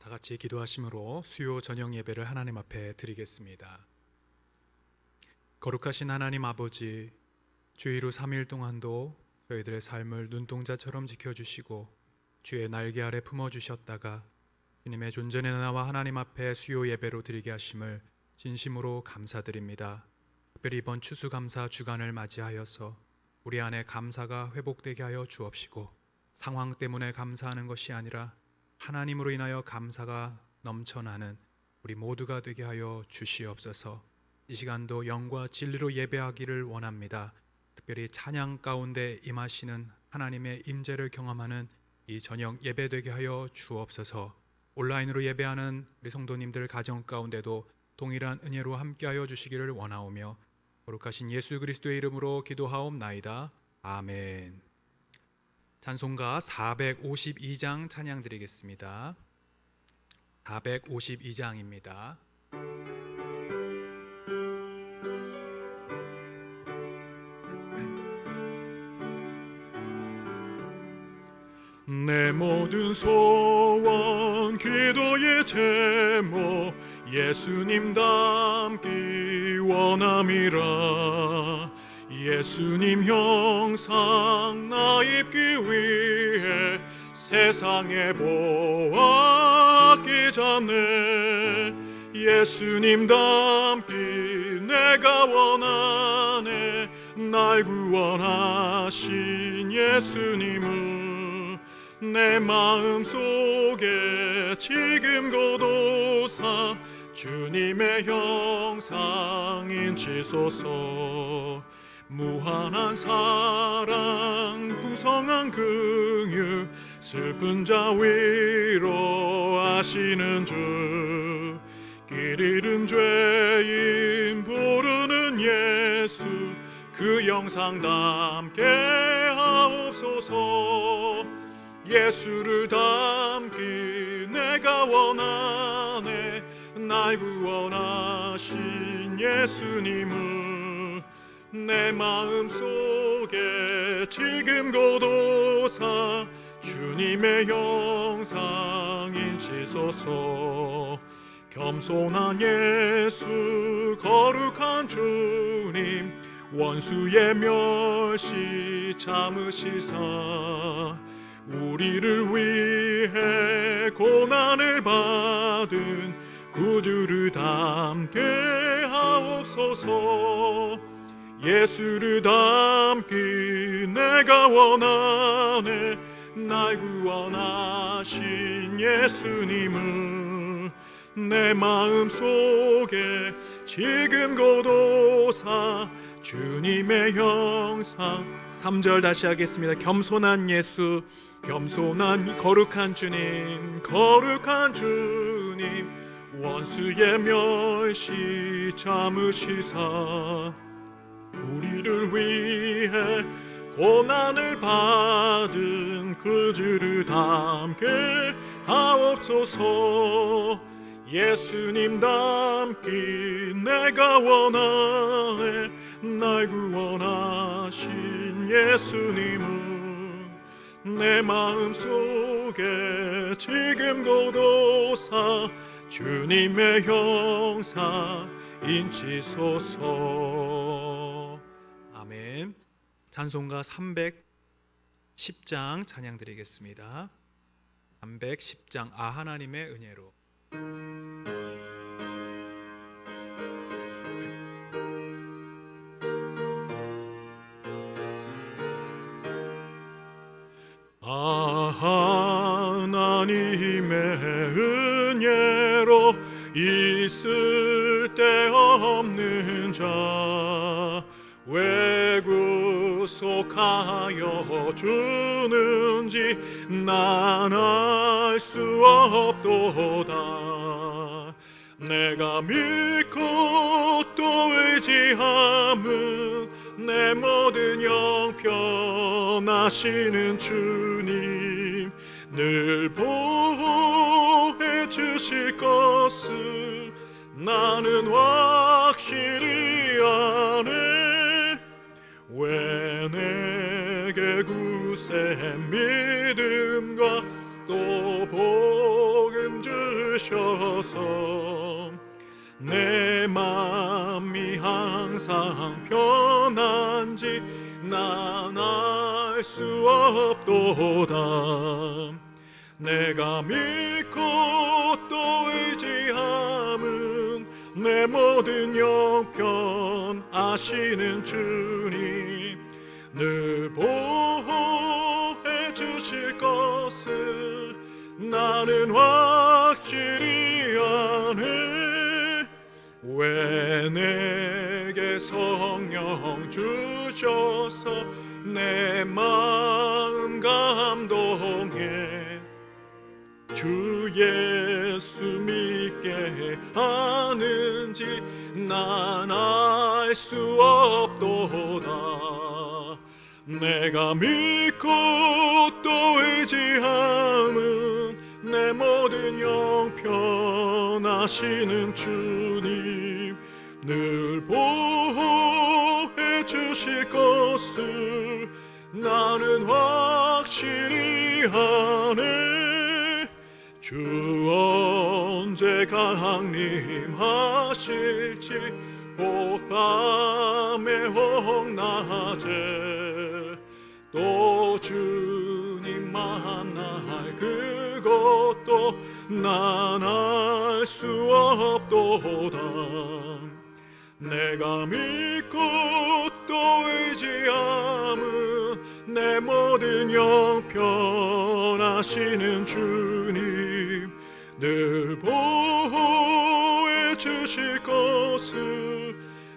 다 같이 기도하심으로 수요 저녁 예배를 하나님 앞에 드리겠습니다. 거룩하신 하나님 아버지, 주의로 3일 동안도 저희들의 삶을 눈동자처럼 지켜주시고 주의 날개 아래 품어주셨다가 주님의 존전의 나와 하나님 앞에 수요 예배로 드리게 하심을 진심으로 감사드립니다. 특별히 이번 추수감사 주간을 맞이하여서 우리 안에 감사가 회복되게 하여 주옵시고, 상황 때문에 감사하는 것이 아니라 하나님으로 인하여 감사가 넘쳐나는 우리 모두가 되게 하여 주시옵소서. 이 시간도 영과 진리로 예배하기를 원합니다. 특별히 찬양 가운데 임하시는 하나님의 임재를 경험하는 이 저녁 예배 되게 하여 주옵소서. 온라인으로 예배하는 우리 성도님들 가정 가운데도 동일한 은혜로 함께하여 주시기를 원하오며 거룩하신 예수 그리스도의 이름으로 기도하옵나이다. 아멘. 찬송가 452장 찬양 드리겠습니다. 452장입니다. 내 모든 소원 기도의 제목 예수님 닮기 원함이라. 예수님 형상 나 입기 위해 세상에 보았기 전에 예수님 닮기 내가 원하네. 날 구원하신 예수님을 내 마음속에 지금 고도사 주님의 형상 인치소서. 무한한 사랑 풍성한 긍휼 슬픈 자 위로하시는 주. 길 잃은 죄인 부르는 예수 그 영상 닮게 하옵소서. 예수를 닮기 내가 원하네. 날 구원하신 예수님을 내 마음속에 지금 고도사 주님의 형상 인치소서. 겸손한 예수 거룩한 주님 원수의 멸시 참으시사 우리를 위해 고난을 받은 구주를 닮게 하옵소서. 예수를 닮기 내가 원하네. 날 구원하신 예수님을 내 마음속에 지금 고도사 주님의 형상. 3절 다시 하겠습니다. 겸손한 예수 겸손한 거룩한 주님 거룩한 주님 원수의 멸시 참으시사 우리를 위해 고난을 받은 그 주를 닮게 하옵소서. 예수님 닮기 내가 원하네. 날 구원하신 예수님을 내 마음속에 지금 고도사 주님의 형상 인치소서. 아멘. 찬송가 310장 찬양 드리겠습니다. 310장 아 하나님의 은혜로. 아 하나님의 은혜로 있을 데 없는 자 왜 구속하여 주는지 난 알 수 없도다. 내가 믿고 또 의지함은 내 모든 형편하시는 주님 늘 보호해 주실 것을 나는 확실히 아네. 왜 내게 굳센 믿음과 또 복음 주 주셔서 내 맘이 항상 편한지 난 알 수 없도다. 내가 믿고 또 의지함은 내 모든 형편 아시는 주님 늘 보호해 주실 것을 나는 확실히 아네. 왜 내게 성령 주셔서 내 마음 감동해 주 예수 믿게 하는지 난 알 수 없도다. 내가 믿고 또 의지함은 내 모든 형편 아시는 주님 늘 보호해 주실 것을 나는 확실히 아네. 주 언제 강림하실지 혹 밤에 혹 낮에 또 주님 만날 그것도 난 알 수 없도다. 내가 믿고 또 의지함은 내 모든 형편 아시는 주님 늘 보호해 주실 것을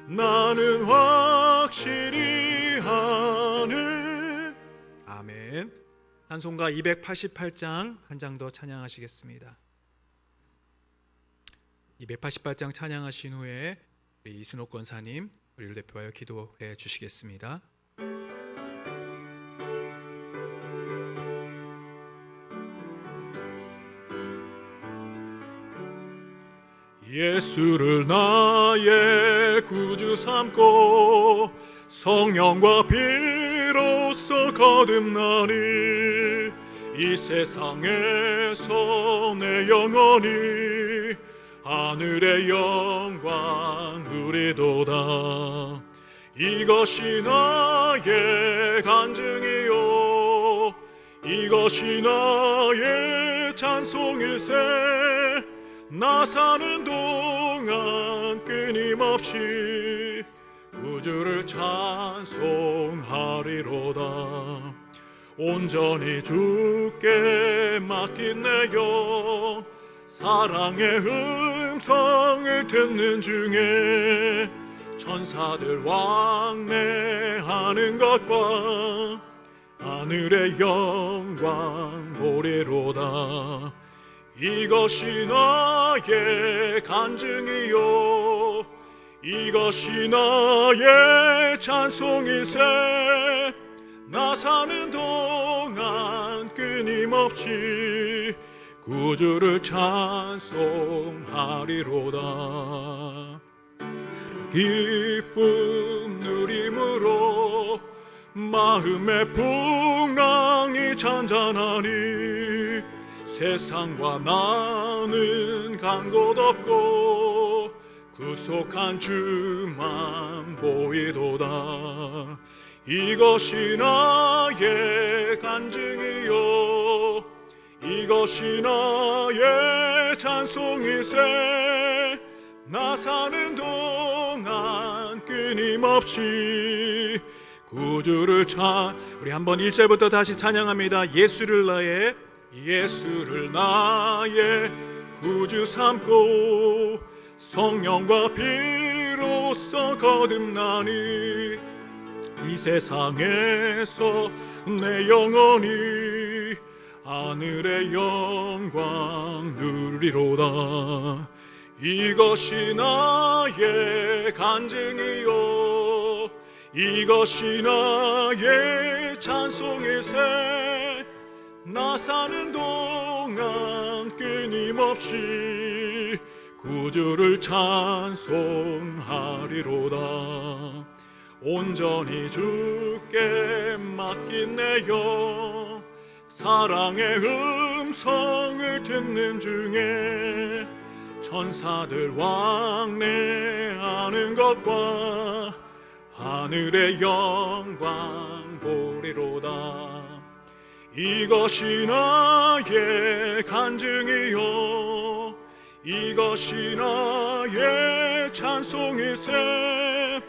나는 확실히 아네. 아멘. 찬송가 288장 한 장 더 찬양하시겠습니다. 288장 찬양하신 후에 우리 이순옥 권사님 우리를 대표하여 기도해 주시겠습니다. 예수를 나의 구주 삼고 성령과 피로써 거듭나니 이 세상에서 내 영혼이 하늘의 영광 누리도다. 이것이 나의 간증이요 이것이 나의 찬송일세. 나 사는 동안 끊임없이 구주를 찬송하리로다. 온전히 주께 맡긴 내 영 사랑의 음성을 듣는 중에 천사들 왕래하는 것과 하늘의 영광 보리로다. 이것이 나의 간증이요 이것이 나의 찬송일세. 나 사는 동안 끊임없이 구주를 찬송하리로다. 기쁨 누림으로 마음의 풍랑이 잔잔하니 세상과 나는 간 곳 없고 구속한 주만 보이도다. 이것이 나의 간증이요 이것이 나의 찬송일세. 나 사는 동안 끊임없이 구주를 우리 한번 1절부터 다시 찬양합니다. 예수를 나의 구주 삼고 성령과 피로써 거듭나니 이 세상에서 내 영혼이 하늘의 영광 누리로다. 이것이 나의 간증이요 이것이 나의 찬송일세. 나 사는 동안 끊임없이 구주를 찬송하리로다. 온전히 주께 맡긴 내 영 사랑의 음성을 듣는 중에 천사들 왕래하는 것과 하늘의 영광 보리로다. 이것이 나의 간증이요 이것이 나의 찬송일세.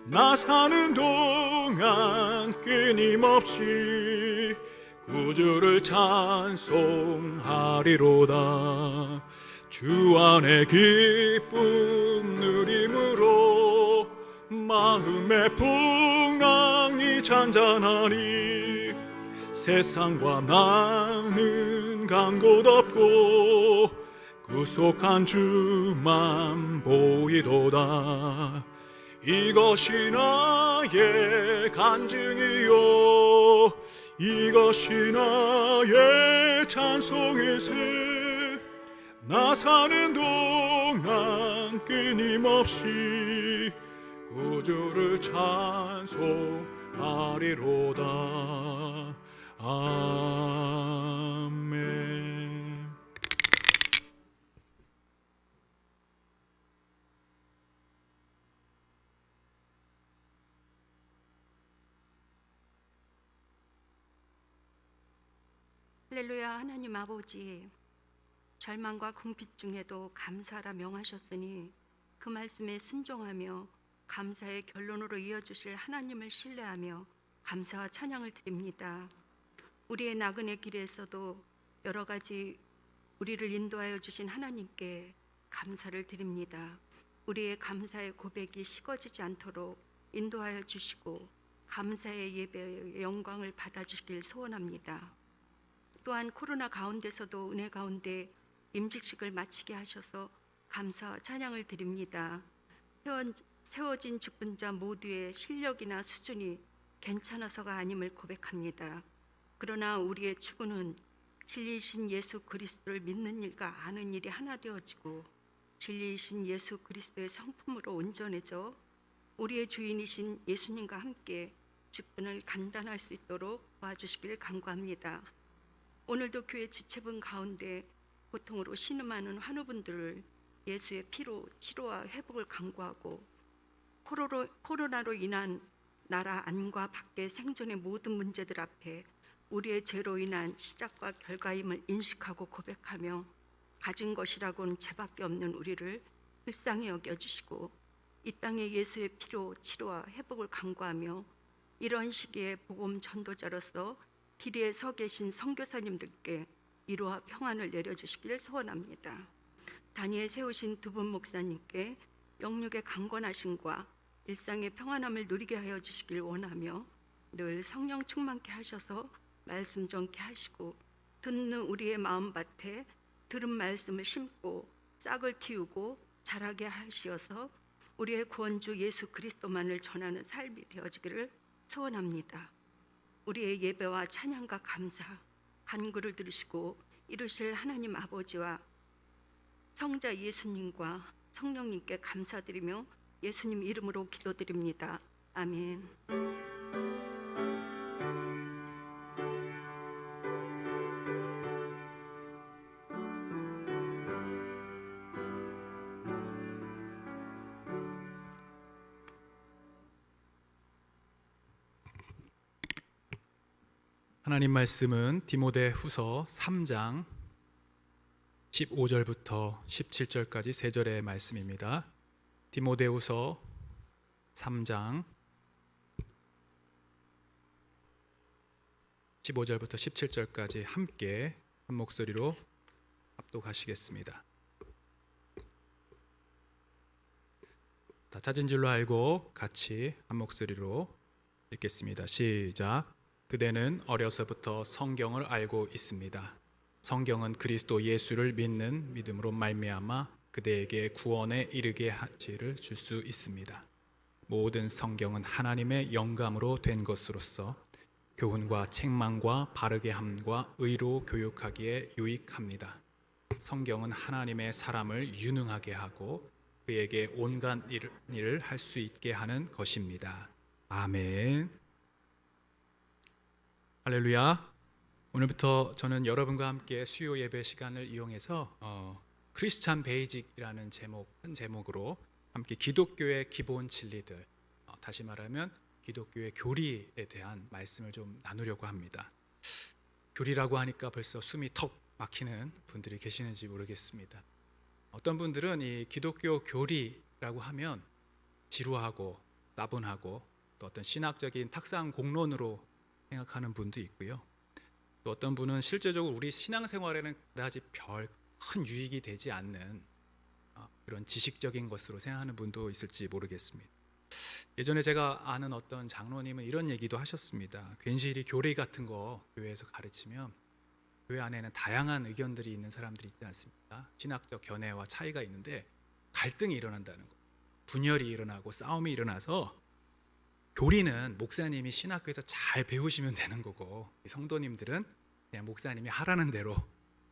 나 사는 동안 끊임없이 구주를 찬송하리로다. 주 안에 기쁨 누림으로 마음의 풍랑이 잔잔하니 세상과 나는 간 곳 없고 구속한 주만 보이도다. 이것이 나의 간증이요 이것이 나의 찬송일세. 나 사는 동안 끊임없이 구주를 찬송하리로다. 아멘. 할렐루야. 하나님 아버지, 절망과 궁핍 중에도 감사하라 명하셨으니 그 말씀에 순종하며 감사의 결론으로 이어주실 하나님을 신뢰하며 감사와 찬양을 드립니다. 우리의 나그네 길에서도 여러 가지 우리를 인도하여 주신 하나님께 감사를 드립니다. 우리의 감사의 고백이 식어지지 않도록 인도하여 주시고 감사의 예배의 영광을 받아주시길 소원합니다. 또한 코로나 가운데서도 은혜 가운데 임직식을 마치게 하셔서 감사와 찬양을 드립니다. 세워진 직분자 모두의 실력이나 수준이 괜찮아서가 아님을 고백합니다. 그러나 우리의 추구는 진리이신 예수 그리스도를 믿는 일과 아는 일이 하나 되어지고 진리이신 예수 그리스도의 성품으로 온전해져 우리의 주인이신 예수님과 함께 직분을 감당할 수 있도록 도와주시길 간구합니다. 오늘도 교회 지체분 가운데 고통으로 신음하는 환우분들을 예수의 피로 치료와 회복을 간구하고 코로나로 인한 나라 안과 밖의 생존의 모든 문제들 앞에 우리의 죄로 인한 시작과 결과임을 인식하고 고백하며 가진 것이라고는 죄밖에 없는 우리를 불쌍히 여겨주시고 이 땅에 예수의 피로 치료와 회복을 간구하며 이런 시기에 복음 전도자로서 길에 서 계신 선교사님들께 위로와 평안을 내려주시길 소원합니다. 단위에 세우신 두 분 목사님께 영육의 강건하심과 일상의 평안함을 누리게 하여 주시길 원하며 늘 성령 충만케 하셔서 말씀 전케 하시고 듣는 우리의 마음밭에 들은 말씀을 심고 싹을 틔우고 자라게 하시어서 우리의 구원주 예수 그리스도만을 전하는 삶이 되어지기를 소원합니다. 우리의 예배와 찬양과 감사, 간구를 들으시고 이루실 하나님 아버지와 성자 예수님과 성령님께 감사드리며 예수님 이름으로 기도드립니다. 아멘. 하나님 말씀은 디모데후서 3장 15절부터 17절까지 세 절의 말씀입니다. 디모데후서 3장 15절부터 17절까지 함께 한 목소리로 합독하시겠습니다. 다 찾은 줄로 알고 같이 한 목소리로 읽겠습니다. 시작. 그대는 어려서부터 성경을 알고 있습니다. 성경은 그리스도 예수를 믿는 믿음으로 말미암아 그대에게 구원에 이르게 하지를 줄 수 있습니다. 모든 성경은 하나님의 영감으로 된 것으로서 교훈과 책망과 바르게 함과 의로 교육하기에 유익합니다. 성경은 하나님의 사람을 유능하게 하고 그에게 온갖 일을 할 수 있게 하는 것입니다. 아멘. 할렐루야. 오늘부터 저는 여러분과 함께 수요 예배 시간을 이용해서 크리스찬 베이직이라는 한 제목으로 함께 기독교의 기본 진리들, 다시 말하면 기독교의 교리에 대한 말씀을 좀 나누려고 합니다. 교리라고 하니까 벌써 숨이 턱 막히는 분들이 계시는지 모르겠습니다. 어떤 분들은 이 기독교 교리라고 하면 지루하고 나분하고 또 어떤 신학적인 탁상 공론으로 생각하는 분도 있고요. 또 어떤 분은 실제적으로 우리 신앙생활에는 그다지 별 큰 유익이 되지 않는 그런 지식적인 것으로 생각하는 분도 있을지 모르겠습니다. 예전에 제가 아는 어떤 장로님은 이런 얘기도 하셨습니다. 괜시리 교리 같은 거 교회에서 가르치면 교회 안에는 다양한 의견들이 있는 사람들이 있지 않습니까? 신학적 견해와 차이가 있는데 갈등이 일어난다는 거, 분열이 일어나고 싸움이 일어나서 교리는 목사님이 신학교에서 잘 배우시면 되는 거고 성도님들은 그냥 목사님이 하라는 대로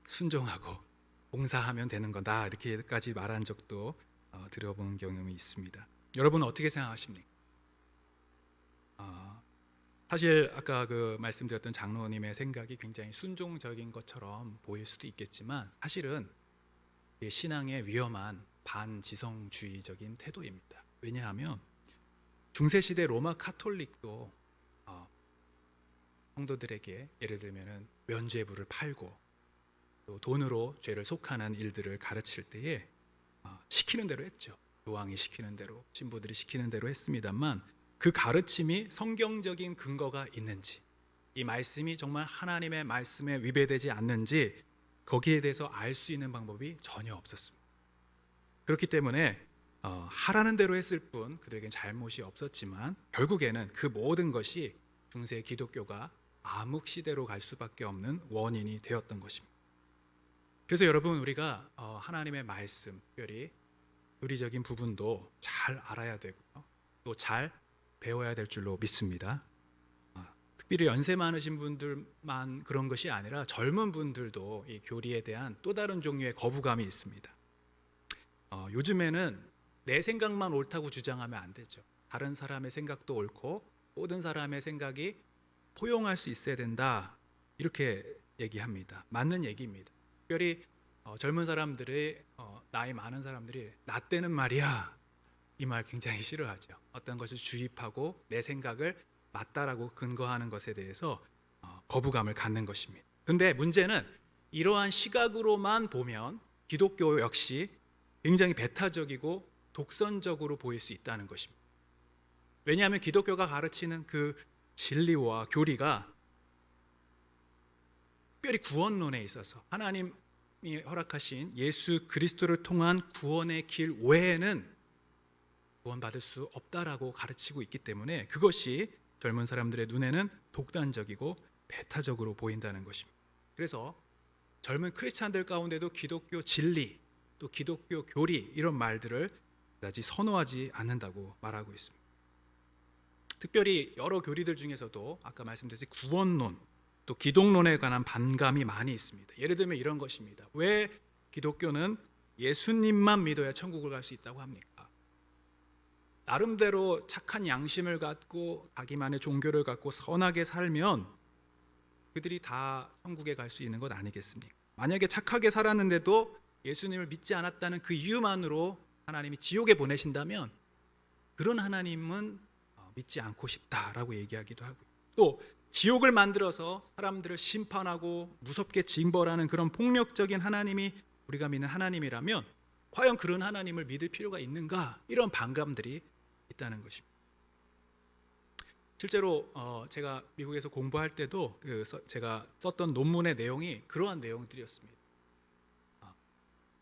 순종하고 봉사하면 되는 거다, 이렇게까지 말한 적도 들어본 경험이 있습니다. 여러분은 어떻게 생각하십니까? 사실 아까 말씀드렸던 장로님의 생각이 굉장히 순종적인 것처럼 보일 수도 있겠지만 사실은 신앙의 위험한 반지성주의적인 태도입니다. 왜냐하면 중세시대 로마 카톨릭도 성도들에게 예를 들면 면죄부를 팔고 또 돈으로 죄를 속하는 일들을 가르칠 때에 시키는 대로 했죠. 교황이 시키는 대로, 신부들이 시키는 대로 했습니다만 그 가르침이 성경적인 근거가 있는지, 이 말씀이 정말 하나님의 말씀에 위배되지 않는지 거기에 대해서 알 수 있는 방법이 전혀 없었습니다. 그렇기 때문에 하라는 대로 했을 뿐 그들에겐 잘못이 없었지만 결국에는 그 모든 것이 중세 기독교가 암흑 시대로 갈 수밖에 없는 원인이 되었던 것입니다. 그래서 여러분, 우리가 하나님의 말씀, 특별히 교리적인 부분도 잘 알아야 되고요, 또 잘 배워야 될 줄로 믿습니다. 특별히 연세 많으신 분들만 그런 것이 아니라 젊은 분들도 이 교리에 대한 또 다른 종류의 거부감이 있습니다. 요즘에는 내 생각만 옳다고 주장하면 안 되죠. 다른 사람의 생각도 옳고 모든 사람의 생각이 포용할 수 있어야 된다, 이렇게 얘기합니다. 맞는 얘기입니다. 특별히 젊은 사람들이, 나이 많은 사람들이 나 때는 말이야, 이 말 굉장히 싫어하죠. 어떤 것을 주입하고 내 생각을 맞다라고 근거하는 것에 대해서 거부감을 갖는 것입니다. 근데 문제는 이러한 시각으로만 보면 기독교 역시 굉장히 배타적이고 독선적으로 보일 수 있다는 것입니다. 왜냐하면 기독교가 가르치는 그 진리와 교리가 특별히 구원론에 있어서 하나님이 허락하신 예수 그리스도를 통한 구원의 길 외에는 구원받을 수 없다라고 가르치고 있기 때문에 그것이 젊은 사람들의 눈에는 독단적이고 배타적으로 보인다는 것입니다. 그래서 젊은 크리스찬들 가운데도 기독교 진리, 또 기독교 교리, 이런 말들을 그다지 선호하지 않는다고 말하고 있습니다. 특별히 여러 교리들 중에서도 아까 말씀드렸듯이 구원론, 또 기독론에 관한 반감이 많이 있습니다. 예를 들면 이런 것입니다. 왜 기독교는 예수님만 믿어야 천국을 갈 수 있다고 합니까? 나름대로 착한 양심을 갖고 자기만의 종교를 갖고 선하게 살면 그들이 다 천국에 갈 수 있는 것 아니겠습니까? 만약에 착하게 살았는데도 예수님을 믿지 않았다는 그 이유만으로 하나님이 지옥에 보내신다면 그런 하나님은 믿지 않고 싶다라고 얘기하기도 하고요. 또 지옥을 만들어서 사람들을 심판하고 무섭게 징벌하는 그런 폭력적인 하나님이 우리가 믿는 하나님이라면 과연 그런 하나님을 믿을 필요가 있는가, 이런 반감들이 있다는 것입니다. 실제로 제가 미국에서 공부할 때도 제가 썼던 논문의 내용이 그러한 내용들이었습니다.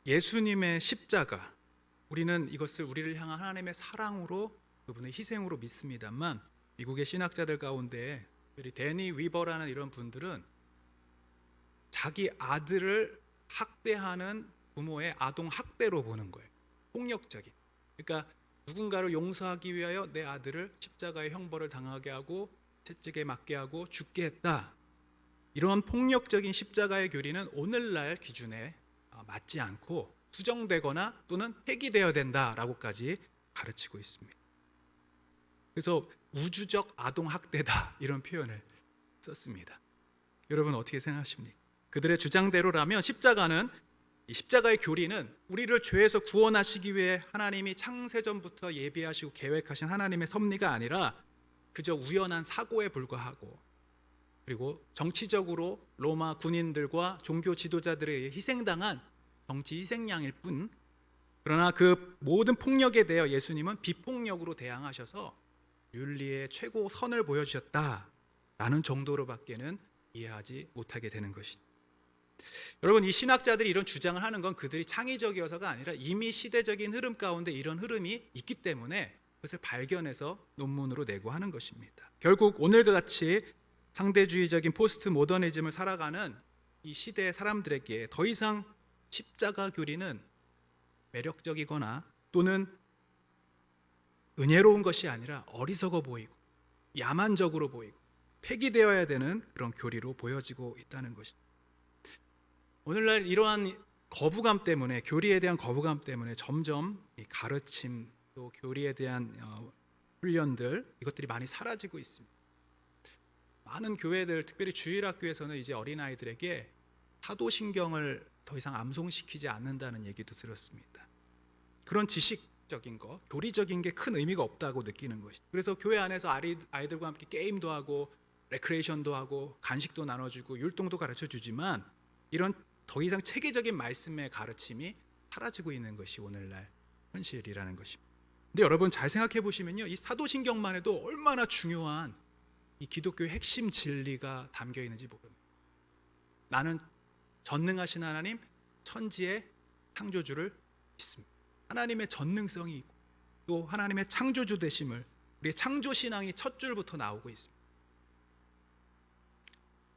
예수님의 십자가, 우리는 이것을 우리를 향한 하나님의 사랑으로, 그분의 희생으로 믿습니다만 미국의 신학자들 가운데 특별히 데니 위버라는 이런 분들은 자기 아들을 학대하는 부모의 아동 학대로 보는 거예요. 폭력적인. 그러니까 누군가를 용서하기 위하여 내 아들을 십자가의 형벌을 당하게 하고 채찍에 맞게 하고 죽게 했다. 이런 폭력적인 십자가의 교리는 오늘날 기준에 맞지 않고 수정되거나 또는 폐기되어야 된다라고까지 가르치고 있습니다. 그래서 우주적 아동 학대다, 이런 표현을 썼습니다. 여러분 어떻게 생각하십니까? 그들의 주장대로라면 이 십자가의 교리는 우리를 죄에서 구원하시기 위해 하나님이 창세전부터 예비하시고 계획하신 하나님의 섭리가 아니라 그저 우연한 사고에 불과하고, 그리고 정치적으로 로마 군인들과 종교 지도자들에 의해 희생당한 정치 희생양일 뿐, 그러나 그 모든 폭력에 대해 예수님은 비폭력으로 대항하셔서 윤리의 최고 선을 보여주셨다라는 정도로밖에는 이해하지 못하게 되는 것이죠. 여러분, 이 신학자들이 이런 주장을 하는 건 그들이 창의적이어서가 아니라 이미 시대적인 흐름 가운데 이런 흐름이 있기 때문에 그것을 발견해서 논문으로 내고 하는 것입니다. 결국 오늘과 같이 상대주의적인 포스트 모더니즘을 살아가는 이 시대의 사람들에게 더 이상 십자가 교리는 매력적이거나 또는 은혜로운 것이 아니라 어리석어 보이고 야만적으로 보이고 폐기되어야 되는 그런 교리로 보여지고 있다는 것입니다. 오늘날 이러한 거부감 때문에, 교리에 대한 거부감 때문에 점점 이 가르침 또 교리에 대한 훈련들, 이것들이 많이 사라지고 있습니다. 많은 교회들, 특별히 주일학교에서는 이제 어린아이들에게 사도신경을 더 이상 암송시키지 않는다는 얘기도 들었습니다. 그런 지식적인 것, 교리적인 게 큰 의미가 없다고 느끼는 것이죠. 그래서 교회 안에서 아이들과 함께 게임도 하고 레크레이션도 하고 간식도 나눠주고 율동도 가르쳐주지만 이런 더 이상 체계적인 말씀의 가르침이 사라지고 있는 것이 오늘날 현실이라는 것입니다. 근데 여러분 잘 생각해 보시면요, 이 사도신경만 해도 얼마나 중요한 이 기독교의 핵심 진리가 담겨 있는지 모릅니다. 나는 전능하신 하나님, 천지의 창조주를 믿습니다. 하나님의 전능성이 있고 또 하나님의 창조주 되심을, 우리의 창조신앙이 첫 줄부터 나오고 있습니다.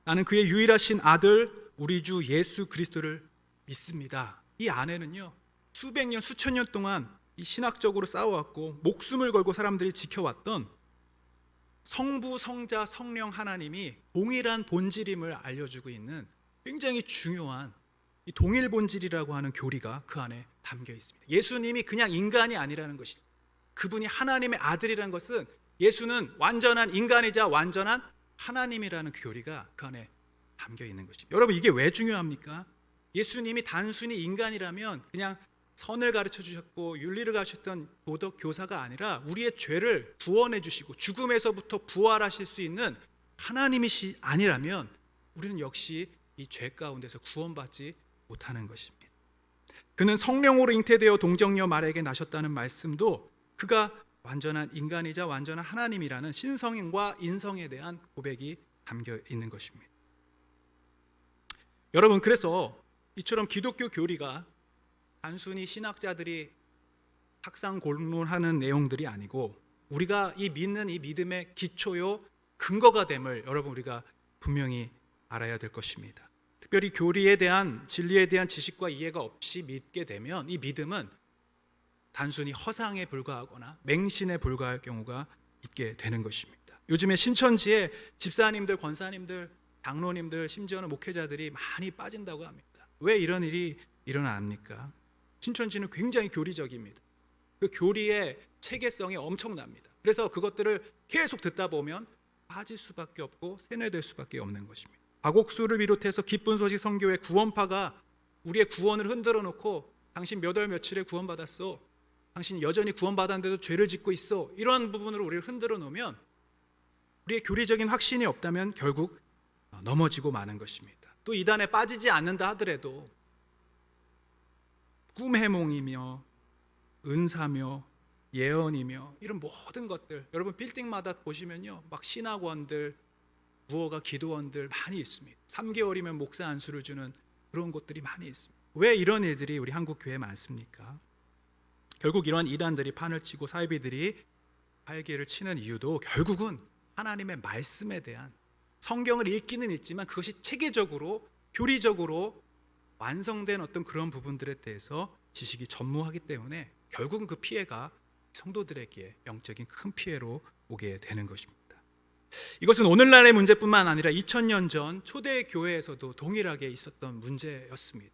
나는 그의 유일하신 아들 우리 주 예수 그리스도를 믿습니다. 이 안에는요, 수백 년, 수천 년 동안 이 신학적으로 싸워왔고 목숨을 걸고 사람들이 지켜왔던 성부, 성자, 성령 하나님이 동일한 본질임을 알려주고 있는 굉장히 중요한 이 동일 본질이라고 하는 교리가 그 안에 담겨 있습니다. 예수님이 그냥 인간이 아니라는 것이죠. 그분이 하나님의 아들이라는 것은, 예수는 완전한 인간이자 완전한 하나님이라는 그 교리가 그 안에 담겨 있는 것입니다. 여러분, 이게 왜 중요합니까? 예수님이 단순히 인간이라면 그냥 선을 가르쳐 주셨고 윤리를 가르쳤던 도덕 교사가 아니라 우리의 죄를 구원해 주시고 죽음에서부터 부활하실 수 있는 하나님이시 아니라면 우리는 역시 이 죄 가운데서 구원받지 못하는 것입니다. 그는 성령으로 잉태되어 동정녀 마리아에게 나셨다는 말씀도 그가 완전한 인간이자 완전한 하나님이라는 신성과 인성에 대한 고백이 담겨 있는 것입니다. 여러분, 그래서 이처럼 기독교 교리가 단순히 신학자들이 학상곤론하는 내용들이 아니고 우리가 이 믿는 이 믿음의 기초요 근거가 됨을 여러분 우리가 분명히 알아야 될 것입니다. 특별히 교리에 대한, 진리에 대한 지식과 이해가 없이 믿게 되면 이 믿음은 단순히 허상에 불과하거나 맹신에 불과할 경우가 있게 되는 것입니다. 요즘에 신천지에 집사님들, 권사님들, 장로님들, 심지어는 목회자들이 많이 빠진다고 합니다. 왜 이런 일이 일어납니까? 신천지는 굉장히 교리적입니다. 그 교리의 체계성이 엄청납니다. 그래서 그것들을 계속 듣다 보면 빠질 수밖에 없고 세뇌될 수밖에 없는 것입니다. 박옥수를 비롯해서 기쁜 소식 선교회 구원파가 우리의 구원을 흔들어 놓고 당신 몇 월 며칠에 구원받았어, 당신 여전히 구원받았는데도 죄를 짓고 있어, 이런 부분으로 우리를 흔들어 놓으면 우리의 교리적인 확신이 없다면 결국 넘어지고 마는 것입니다. 또 이단에 빠지지 않는다 하더라도 꿈해몽이며 은사며 예언이며 이런 모든 것들, 여러분 빌딩마다 보시면요, 막 신학원들, 무허가 기도원들 많이 있습니다. 3개월이면 목사 안수를 주는 그런 곳들이 많이 있습니다. 왜 이런 일들이 우리 한국 교회에 많습니까? 결국 이러한 이단들이 판을 치고 사이비들이 활개를 치는 이유도 결국은 하나님의 말씀에 대한, 성경을 읽기는 있지만 그것이 체계적으로 교리적으로 완성된 어떤 그런 부분들에 대해서 지식이 전무하기 때문에 결국은 그 피해가 성도들에게 영적인 큰 피해로 오게 되는 것입니다. 이것은 오늘날의 문제뿐만 아니라 2000년 전 초대 교회에서도 동일하게 있었던 문제였습니다.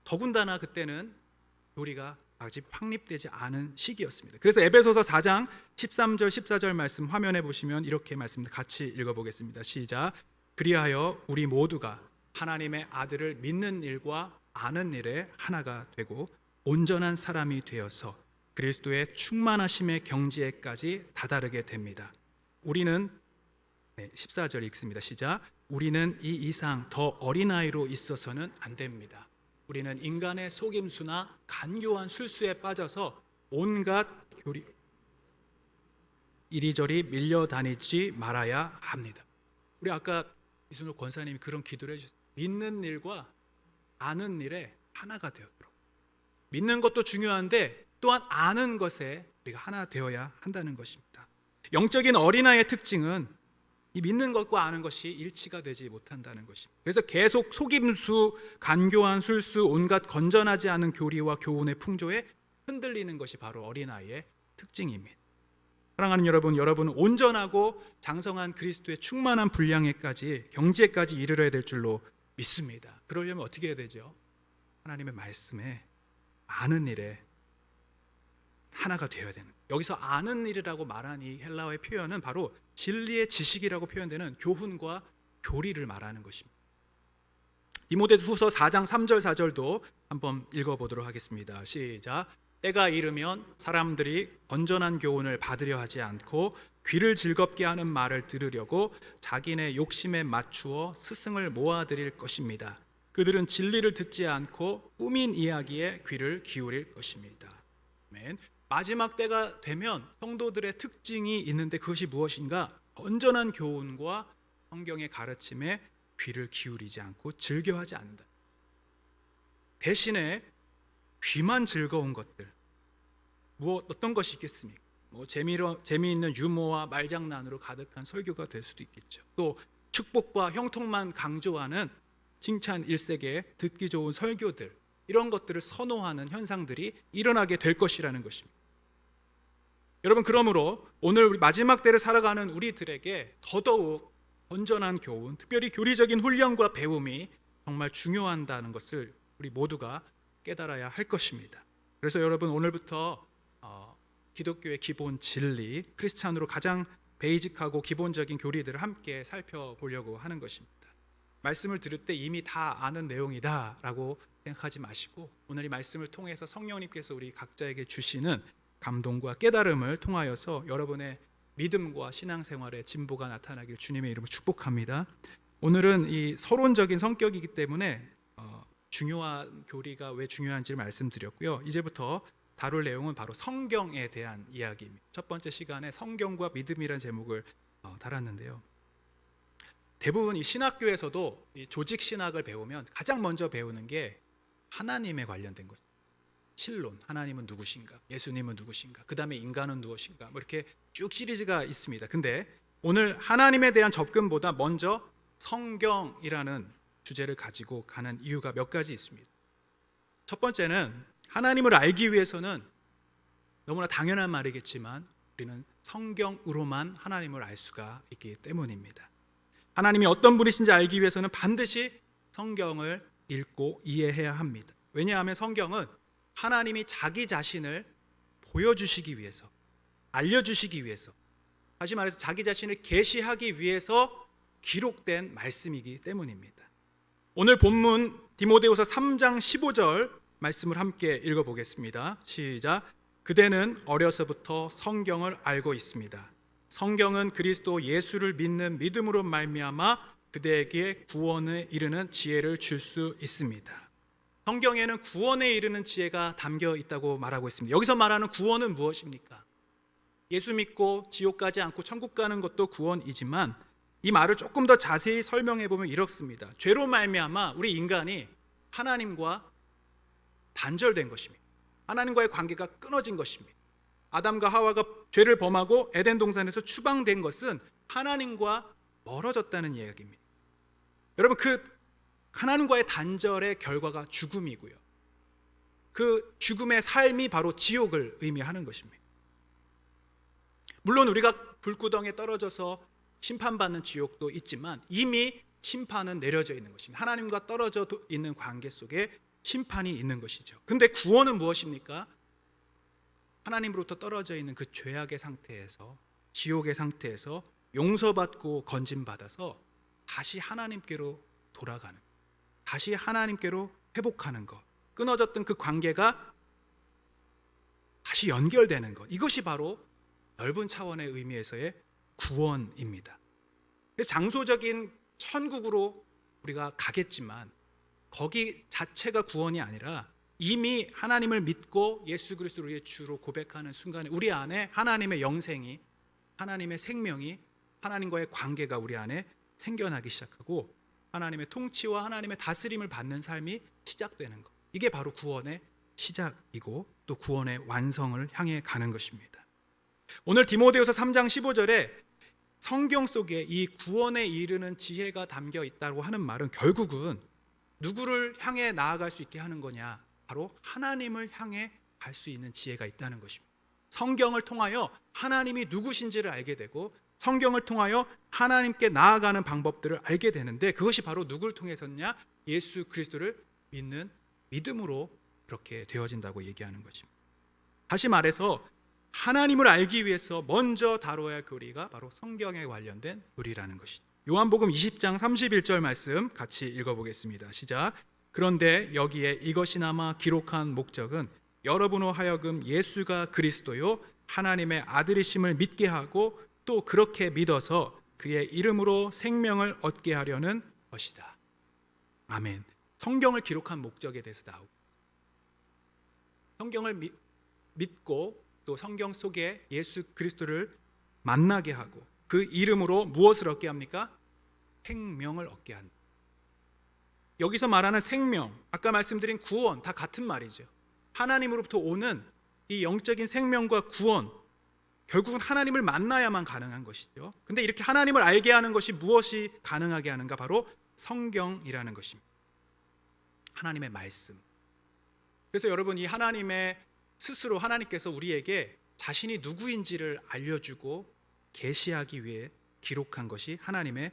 더군다나 그때는 교리가 아직 확립되지 않은 시기였습니다. 그래서 에베소서 4장 13절 14절 말씀 화면에 보시면 이렇게 말씀입니다. 같이 읽어보겠습니다. 시작. 그리하여 우리 모두가 하나님의 아들을 믿는 일과 아는 일에 하나가 되고 온전한 사람이 되어서 그리스도의 충만하심의 경지에까지 다다르게 됩니다. 우리는 14절 읽습니다. 시작. 우리는 이 이상 더 어린아이로 있어서는 안 됩니다. 우리는 인간의 속임수나 간교한 술수에 빠져서 온갖 교리 이리저리 밀려다니지 말아야 합니다. 우리 아까 이순옥 권사님이 그런 기도를 해주셨어요. 믿는 일과 아는 일에 하나가 되었도록. 믿는 것도 중요한데 또한 아는 것에 우리가 하나 되어야 한다는 것입니다. 영적인 어린아이의 특징은 이 믿는 것과 아는 것이 일치가 되지 못한다는 것입니다. 그래서 계속 속임수, 간교한 술수, 온갖 건전하지 않은 교리와 교훈의 풍조에 흔들리는 것이 바로 어린아이의 특징입니다. 사랑하는 여러분, 여러분은 온전하고 장성한 그리스도의 충만한 분량에까지 경지에까지 이르러야 될 줄로 믿습니다. 그러려면 어떻게 해야 되죠? 하나님의 말씀에 아는 일에 하나가 되어야 되는 거예요. 여기서 아는 일이라고 말한 이 헬라어의 표현은 바로 진리의 지식이라고 표현되는 교훈과 교리를 말하는 것입니다. 디모데후서 4장 3절 4절도 한번 읽어보도록 하겠습니다. 시작. 때가 이르면 사람들이 건전한 교훈을 받으려 하지 않고 귀를 즐겁게 하는 말을 들으려고 자기네 욕심에 맞추어 스승을 모아들일 것입니다. 그들은 진리를 듣지 않고 꾸민 이야기에 귀를 기울일 것입니다. 아멘. 마지막 때가 되면 성도들의 특징이 있는데 그것이 무엇인가? 건전한 교훈과 성경의 가르침에 귀를 기울이지 않고 즐겨하지 않는다. 대신에 귀만 즐거운 것들, 어떤 것이 있겠습니까? 재미있는 유머와 말장난으로 가득한 설교가 될 수도 있겠죠. 또 축복과 형통만 강조하는 칭찬 일색에 듣기 좋은 설교들, 이런 것들을 선호하는 현상들이 일어나게 될 것이라는 것입니다. 여러분, 그러므로 오늘 우리 마지막 때를 살아가는 우리들에게 더더욱 건전한 교훈, 특별히 교리적인 훈련과 배움이 정말 중요하다는 것을 우리 모두가 깨달아야 할 것입니다. 그래서 여러분, 오늘부터 기독교의 기본 진리, 크리스찬으로 가장 베이직하고 기본적인 교리들을 함께 살펴보려고 하는 것입니다. 말씀을 들을 때 이미 다 아는 내용이다라고 생각하지 마시고 오늘 이 말씀을 통해서 성령님께서 우리 각자에게 주시는 감동과 깨달음을 통하여서 여러분의 믿음과 신앙생활의 진보가 나타나길 주님의 이름으로 축복합니다. 오늘은 이 서론적인 성격이기 때문에 중요한 교리가 왜 중요한지를 말씀드렸고요. 이제부터 다룰 내용은 바로 성경에 대한 이야기입니다. 첫 번째 시간에 성경과 믿음이라는 제목을 달았는데요. 대부분 이 신학교에서도 이 조직 신학을 배우면 가장 먼저 배우는 게 하나님에 관련된 거죠. 신론, 하나님은 누구신가, 예수님은 누구신가, 그 다음에 인간은 무엇인가, 뭐 이렇게 쭉 시리즈가 있습니다. 근데 오늘 하나님에 대한 접근보다 먼저 성경이라는 주제를 가지고 가는 이유가 몇 가지 있습니다. 첫 번째는 하나님을 알기 위해서는 너무나 당연한 말이겠지만 우리는 성경으로만 하나님을 알 수가 있기 때문입니다. 하나님이 어떤 분이신지 알기 위해서는 반드시 성경을 읽고 이해해야 합니다. 왜냐하면 성경은 하나님이 자기 자신을 보여주시기 위해서, 알려주시기 위해서, 다시 말해서 자기 자신을 계시하기 위해서 기록된 말씀이기 때문입니다. 오늘 본문 디모데후서 3장 15절 말씀을 함께 읽어보겠습니다. 시작. 그대는 어려서부터 성경을 알고 있습니다. 성경은 그리스도 예수를 믿는 믿음으로 말미암아 그대에게 구원에 이르는 지혜를 줄 수 있습니다. 성경에는 구원에 이르는 지혜가 담겨 있다고 말하고 있습니다. 여기서 말하는 구원은 무엇입니까? 예수 믿고 지옥 가지 않고 천국 가는 것도 구원이지만 이 말을 조금 더 자세히 설명해 보면 이렇습니다. 죄로 말미암아 우리 인간이 하나님과 단절된 것입니다. 하나님과의 관계가 끊어진 것입니다. 아담과 하와가 죄를 범하고 에덴 동산에서 추방된 것은 하나님과 멀어졌다는 이야기입니다. 여러분, 그 하나님과의 단절의 결과가 죽음이고요. 그 죽음의 삶이 바로 지옥을 의미하는 것입니다. 물론 우리가 불구덩이에 떨어져서 심판받는 지옥도 있지만 이미 심판은 내려져 있는 것입니다. 하나님과 떨어져 있는 관계 속에 심판이 있는 것이죠. 근데 구원은 무엇입니까? 하나님으로부터 떨어져 있는 그 죄악의 상태에서, 지옥의 상태에서 용서받고 건짐받아서 다시 하나님께로 돌아가는, 다시 하나님께로 회복하는 것, 끊어졌던 그 관계가 다시 연결되는 것, 이것이 바로 넓은 차원의 의미에서의 구원입니다. 그래서 장소적인 천국으로 우리가 가겠지만 거기 자체가 구원이 아니라 이미 하나님을 믿고 예수 그리스도를 우리의 주로 고백하는 순간에 우리 안에 하나님의 영생이, 하나님의 생명이, 하나님과의 관계가 우리 안에 생겨나기 시작하고 하나님의 통치와 하나님의 다스림을 받는 삶이 시작되는 것, 이게 바로 구원의 시작이고 또 구원의 완성을 향해 가는 것입니다. 오늘 디모데후서 3장 15절에 성경 속에 이 구원에 이르는 지혜가 담겨 있다고 하는 말은 결국은 누구를 향해 나아갈 수 있게 하는 거냐? 바로 하나님을 향해 갈 수 있는 지혜가 있다는 것입니다. 성경을 통하여 하나님이 누구신지를 알게 되고 성경을 통하여 하나님께 나아가는 방법들을 알게 되는데 그것이 바로 누구를 통해서냐? 예수 그리스도를 믿는 믿음으로 그렇게 되어진다고 얘기하는 것입니다. 다시 말해서 하나님을 알기 위해서 먼저 다뤄야 할 교리가 바로 성경에 관련된 교리라는 것이죠. 요한복음 20장 31절 말씀 같이 읽어보겠습니다. 시작. 그런데 여기에 이것이나마 기록한 목적은 여러분으로 하여금 예수가 그리스도요 하나님의 아들이심을 믿게 하고 또 그렇게 믿어서 그의 이름으로 생명을 얻게 하려는 것이다. 아멘. 성경을 기록한 목적에 대해서 나오고 성경을 믿고 또 성경 속에 예수 그리스도를 만나게 하고 그 이름으로 무엇을 얻게 합니까? 생명을 얻게 한다. 여기서 말하는 생명, 아까 말씀드린 구원 다 같은 말이죠. 하나님으로부터 오는 이 영적인 생명과 구원, 결국은 하나님을 만나야만 가능한 것이죠. 근데 이렇게 하나님을 알게 하는 것이 무엇이 가능하게 하는가? 바로 성경이라는 것입니다. 하나님의 말씀. 그래서 여러분, 이 하나님의 스스로 하나님께서 우리에게 자신이 누구인지를 알려주고 계시하기 위해 기록한 것이 하나님의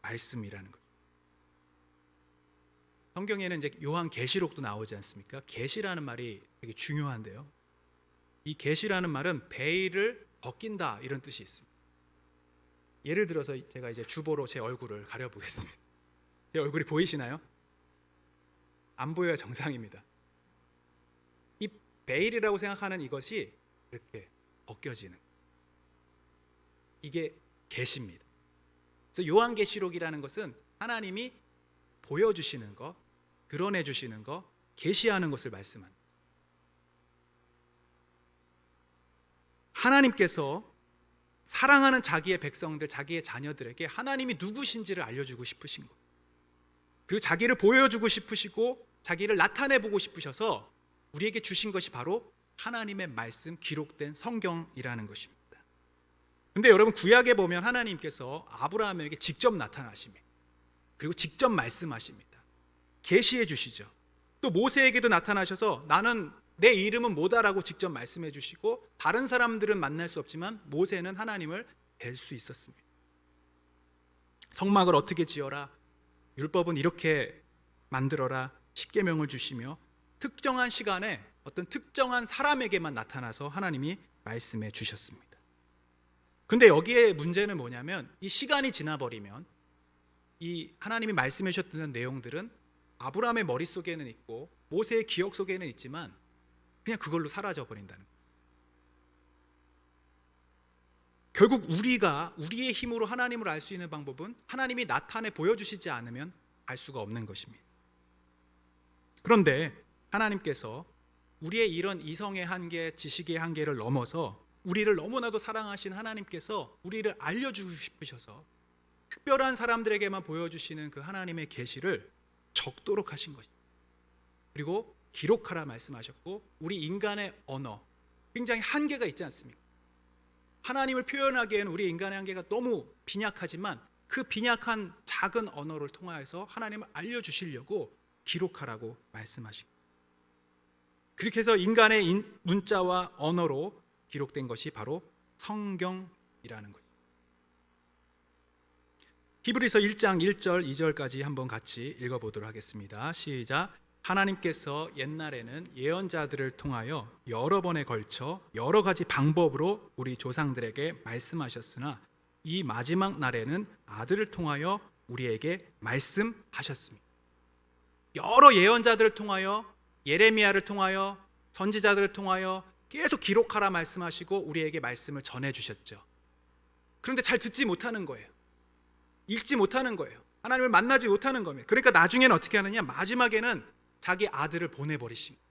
말씀이라는 것. 성경에는 이제 요한계시록도 나오지 않습니까? 계시라는 말이 되게 중요한데요. 이 계시라는 말은 베일을 벗긴다 이런 뜻이 있습니다. 예를 들어서 제가 이제 주보로 제 얼굴을 가려보겠습니다. 제 얼굴이 보이시나요? 안 보여야 정상입니다. 이 베일이라고 생각하는 이것이 이렇게 벗겨지는, 이게 계시입니다. 그래서 요한계시록이라는 것은 하나님이 보여주시는 것, 드러내 주시는 것, 계시하는 것을 말씀합니다. 하나님께서 사랑하는 자기의 백성들, 자기의 자녀들에게 하나님이 누구신지를 알려주고 싶으신 것, 그리고 자기를 보여주고 싶으시고 자기를 나타내보고 싶으셔서 우리에게 주신 것이 바로 하나님의 말씀, 기록된 성경이라는 것입니다. 근데 여러분, 구약에 보면 하나님께서 아브라함에게 직접 나타나십니다. 그리고 직접 말씀하십니다. 계시해 주시죠. 또 모세에게도 나타나셔서 나는 내 이름은 뭐다라고 직접 말씀해 주시고 다른 사람들은 만날 수 없지만 모세는 하나님을 뵐 수 있었습니다. 성막을 어떻게 지어라, 율법은 이렇게 만들어라, 십계명을 주시며 특정한 시간에 어떤 특정한 사람에게만 나타나서 하나님이 말씀해 주셨습니다. 근데 여기에 문제는 뭐냐면 이 시간이 지나버리면 이 하나님이 말씀해 주셨던 내용들은 아브라함의 머릿속에는 있고 모세의 기억 속에는 있지만 그냥 그걸로 사라져 버린다는 거예요. 결국 우리가 우리의 힘으로 하나님을 알 수 있는 방법은 하나님이 나타내 보여주시지 않으면 알 수가 없는 것입니다. 그런데 하나님께서 우리의 이런 이성의 한계, 지식의 한계를 넘어서 우리를 너무나도 사랑하신 하나님께서 우리를 알려주고 싶으셔서 특별한 사람들에게만 보여주시는 그 하나님의 계시를 적도록 하신 것입니다. 그리고 기록하라 말씀하셨고 우리 인간의 언어, 굉장히 한계가 있지 않습니까? 하나님을 표현하기에는 우리 인간의 한계가 너무 빈약하지만 그 빈약한 작은 언어를 통하여서 하나님을 알려주시려고 기록하라고 말씀하십니다. 그렇게 해서 인간의 문자와 언어로 기록된 것이 바로 성경이라는 거죠. 히브리서 1장 1절 2절까지 한번 같이 읽어보도록 하겠습니다. 시작. 하나님께서 옛날에는 예언자들을 통하여 여러 번에 걸쳐 여러 가지 방법으로 우리 조상들에게 말씀하셨으나 이 마지막 날에는 아들을 통하여 우리에게 말씀하셨습니다. 여러 예언자들을 통하여, 예레미야를 통하여, 선지자들을 통하여 계속 기록하라 말씀하시고 우리에게 말씀을 전해주셨죠. 그런데 잘 듣지 못하는 거예요. 읽지 못하는 거예요. 하나님을 만나지 못하는 겁니다. 그러니까 나중에는 어떻게 하느냐, 마지막에는 자기 아들을 보내버리신 거예요.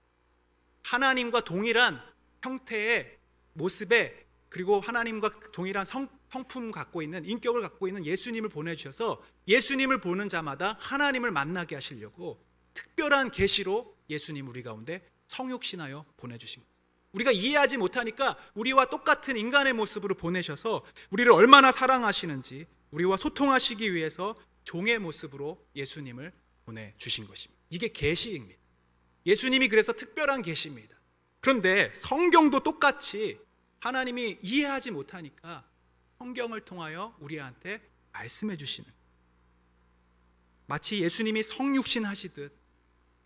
하나님과 동일한 형태의 모습에, 그리고 하나님과 동일한 성품 갖고 있는, 인격을 갖고 있는 예수님을 보내주셔서 예수님을 보는 자마다 하나님을 만나게 하시려고 특별한 계시로 예수님 우리 가운데 성육신하여 보내주신 거예요. 우리가 이해하지 못하니까 우리와 똑같은 인간의 모습으로 보내셔서 우리를 얼마나 사랑하시는지 우리와 소통하시기 위해서 종의 모습으로 예수님을 보내주신 것입니다. 이게 계시입니다. 예수님이 그래서 특별한 계시입니다. 그런데 성경도 똑같이 하나님이 이해하지 못하니까 성경을 통하여 우리한테 말씀해 주시는, 마치 예수님이 성육신 하시듯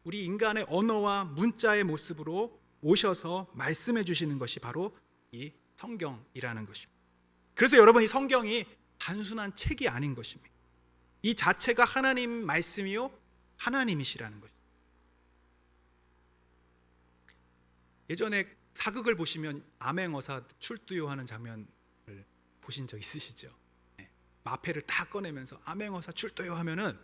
우리 인간의 언어와 문자의 모습으로 오셔서 말씀해 주시는 것이 바로 이 성경이라는 것입니다. 그래서 여러분, 이 성경이 단순한 책이 아닌 것입니다. 이 자체가 하나님 말씀이요 하나님이시라는 것입니다. 예전에 사극을 보시면 암행어사 출두요 하는 장면을 보신 적 있으시죠? 네. 마패를 다 꺼내면서 암행어사 출두요 하면은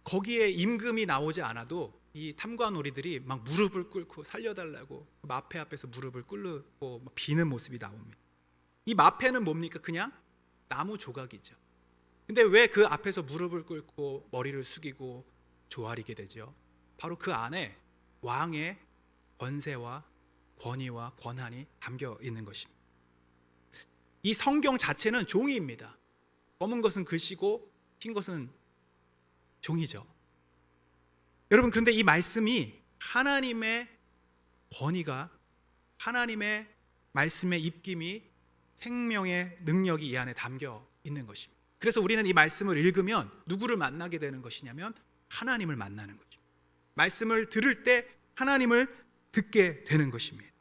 거기에 임금이 나오지 않아도 이 탐관오리들이 막 무릎을 꿇고 살려달라고 마패 앞에서 무릎을 꿇고 비는 모습이 나옵니다. 이 마패는 뭡니까? 그냥 나무 조각이죠. 근데 왜 그 앞에서 무릎을 꿇고 머리를 숙이고 조아리게 되죠? 바로 그 안에 왕의 권세와 권위와 권한이 담겨 있는 것입니다. 이 성경 자체는 종이입니다. 검은 것은 글씨고 흰 것은 종이죠. 여러분, 그런데 이 말씀이 하나님의 권위가, 하나님의 말씀의 입김이, 생명의 능력이 이 안에 담겨 있는 것입니다. 그래서 우리는 이 말씀을 읽으면 누구를 만나게 되는 것이냐면 하나님을 만나는 거죠. 말씀을 들을 때 하나님을 듣게 되는 것입니다.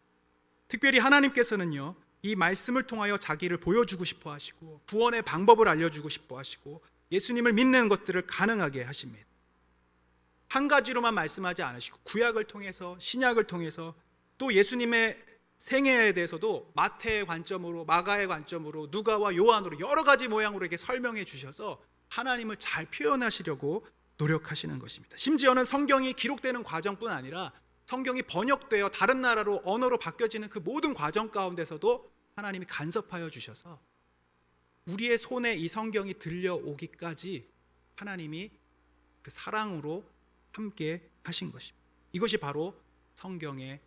특별히 하나님께서는요, 이 말씀을 통하여 자기를 보여주고 싶어 하시고 구원의 방법을 알려주고 싶어 하시고 예수님을 믿는 것들을 가능하게 하십니다. 한 가지로만 말씀하지 않으시고 구약을 통해서, 신약을 통해서, 또 예수님의 생애에 대해서도 마태의 관점으로, 마가의 관점으로, 누가와 요한으로 여러 가지 모양으로 이렇게 설명해 주셔서 하나님을 잘 표현하시려고 노력하시는 것입니다. 심지어는 성경이 기록되는 과정뿐 아니라 성경이 번역되어 다른 나라로, 언어로 바뀌어지는 그 모든 과정 가운데서도 하나님이 간섭하여 주셔서 우리의 손에 이 성경이 들려오기까지 하나님이 그 사랑으로 함께 하신 것입니다. 이것이 바로 성경의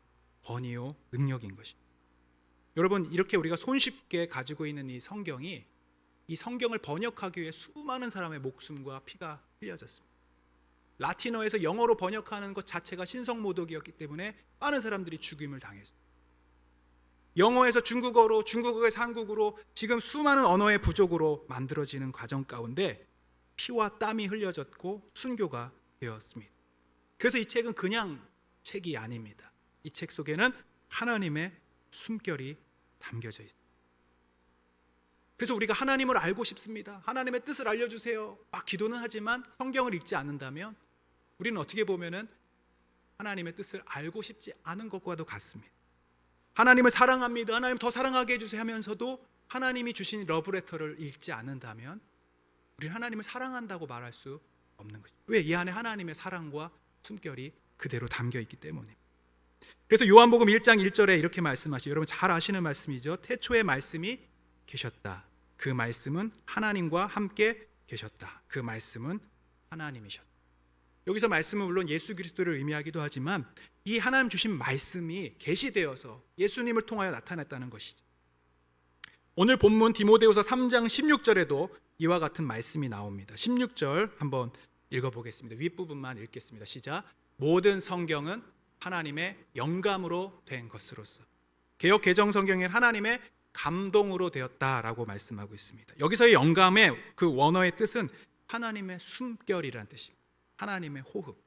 권위요 능력인 것입니다. 여러분, 이렇게 우리가 손쉽게 가지고 있는 이 성경이, 이 성경을 번역하기 위해 수많은 사람의 목숨과 피가 흘려졌습니다. 라틴어에서 영어로 번역하는 것 자체가 신성모독이었기 때문에 많은 사람들이 죽임을 당했습니다. 영어에서 중국어로, 중국어에서 한국어로, 지금 수많은 언어의 부족으로 만들어지는 과정 가운데 피와 땀이 흘려졌고 순교가 되었습니다. 그래서 이 책은 그냥 책이 아닙니다. 이 책 속에는 하나님의 숨결이 담겨져 있습니다. 그래서 우리가 하나님을 알고 싶습니다, 하나님의 뜻을 알려주세요, 막 기도는 하지만 성경을 읽지 않는다면 우리는 어떻게 보면은 하나님의 뜻을 알고 싶지 않은 것과도 같습니다. 하나님을 사랑합니다, 하나님 더 사랑하게 해주세요 하면서도 하나님이 주신 러브레터를 읽지 않는다면 우리는 하나님을 사랑한다고 말할 수 없는 것입니다. 왜? 이 안에 하나님의 사랑과 숨결이 그대로 담겨 있기 때문입니다. 그래서 요한복음 1장 1절에 이렇게 말씀하시죠. 여러분 잘 아시는 말씀이죠. 태초에 말씀이 계셨다. 그 말씀은 하나님과 함께 계셨다. 그 말씀은 하나님이셨다. 여기서 말씀은 물론 예수 그리스도를 의미하기도 하지만 이 하나님 주신 말씀이 계시되어서 예수님을 통하여 나타났다는 것이죠. 오늘 본문 디모데후서 3장 16절에도 이와 같은 말씀이 나옵니다. 16절 한번 읽어보겠습니다. 윗부분만 읽겠습니다. 시작. 모든 성경은 하나님의 영감으로 된 것으로서 개역 개정 성경엔 하나님의 감동으로 되었다라고 말씀하고 있습니다. 여기서의 영감의 그 원어의 뜻은 하나님의 숨결이라는 뜻입니다. 하나님의 호흡.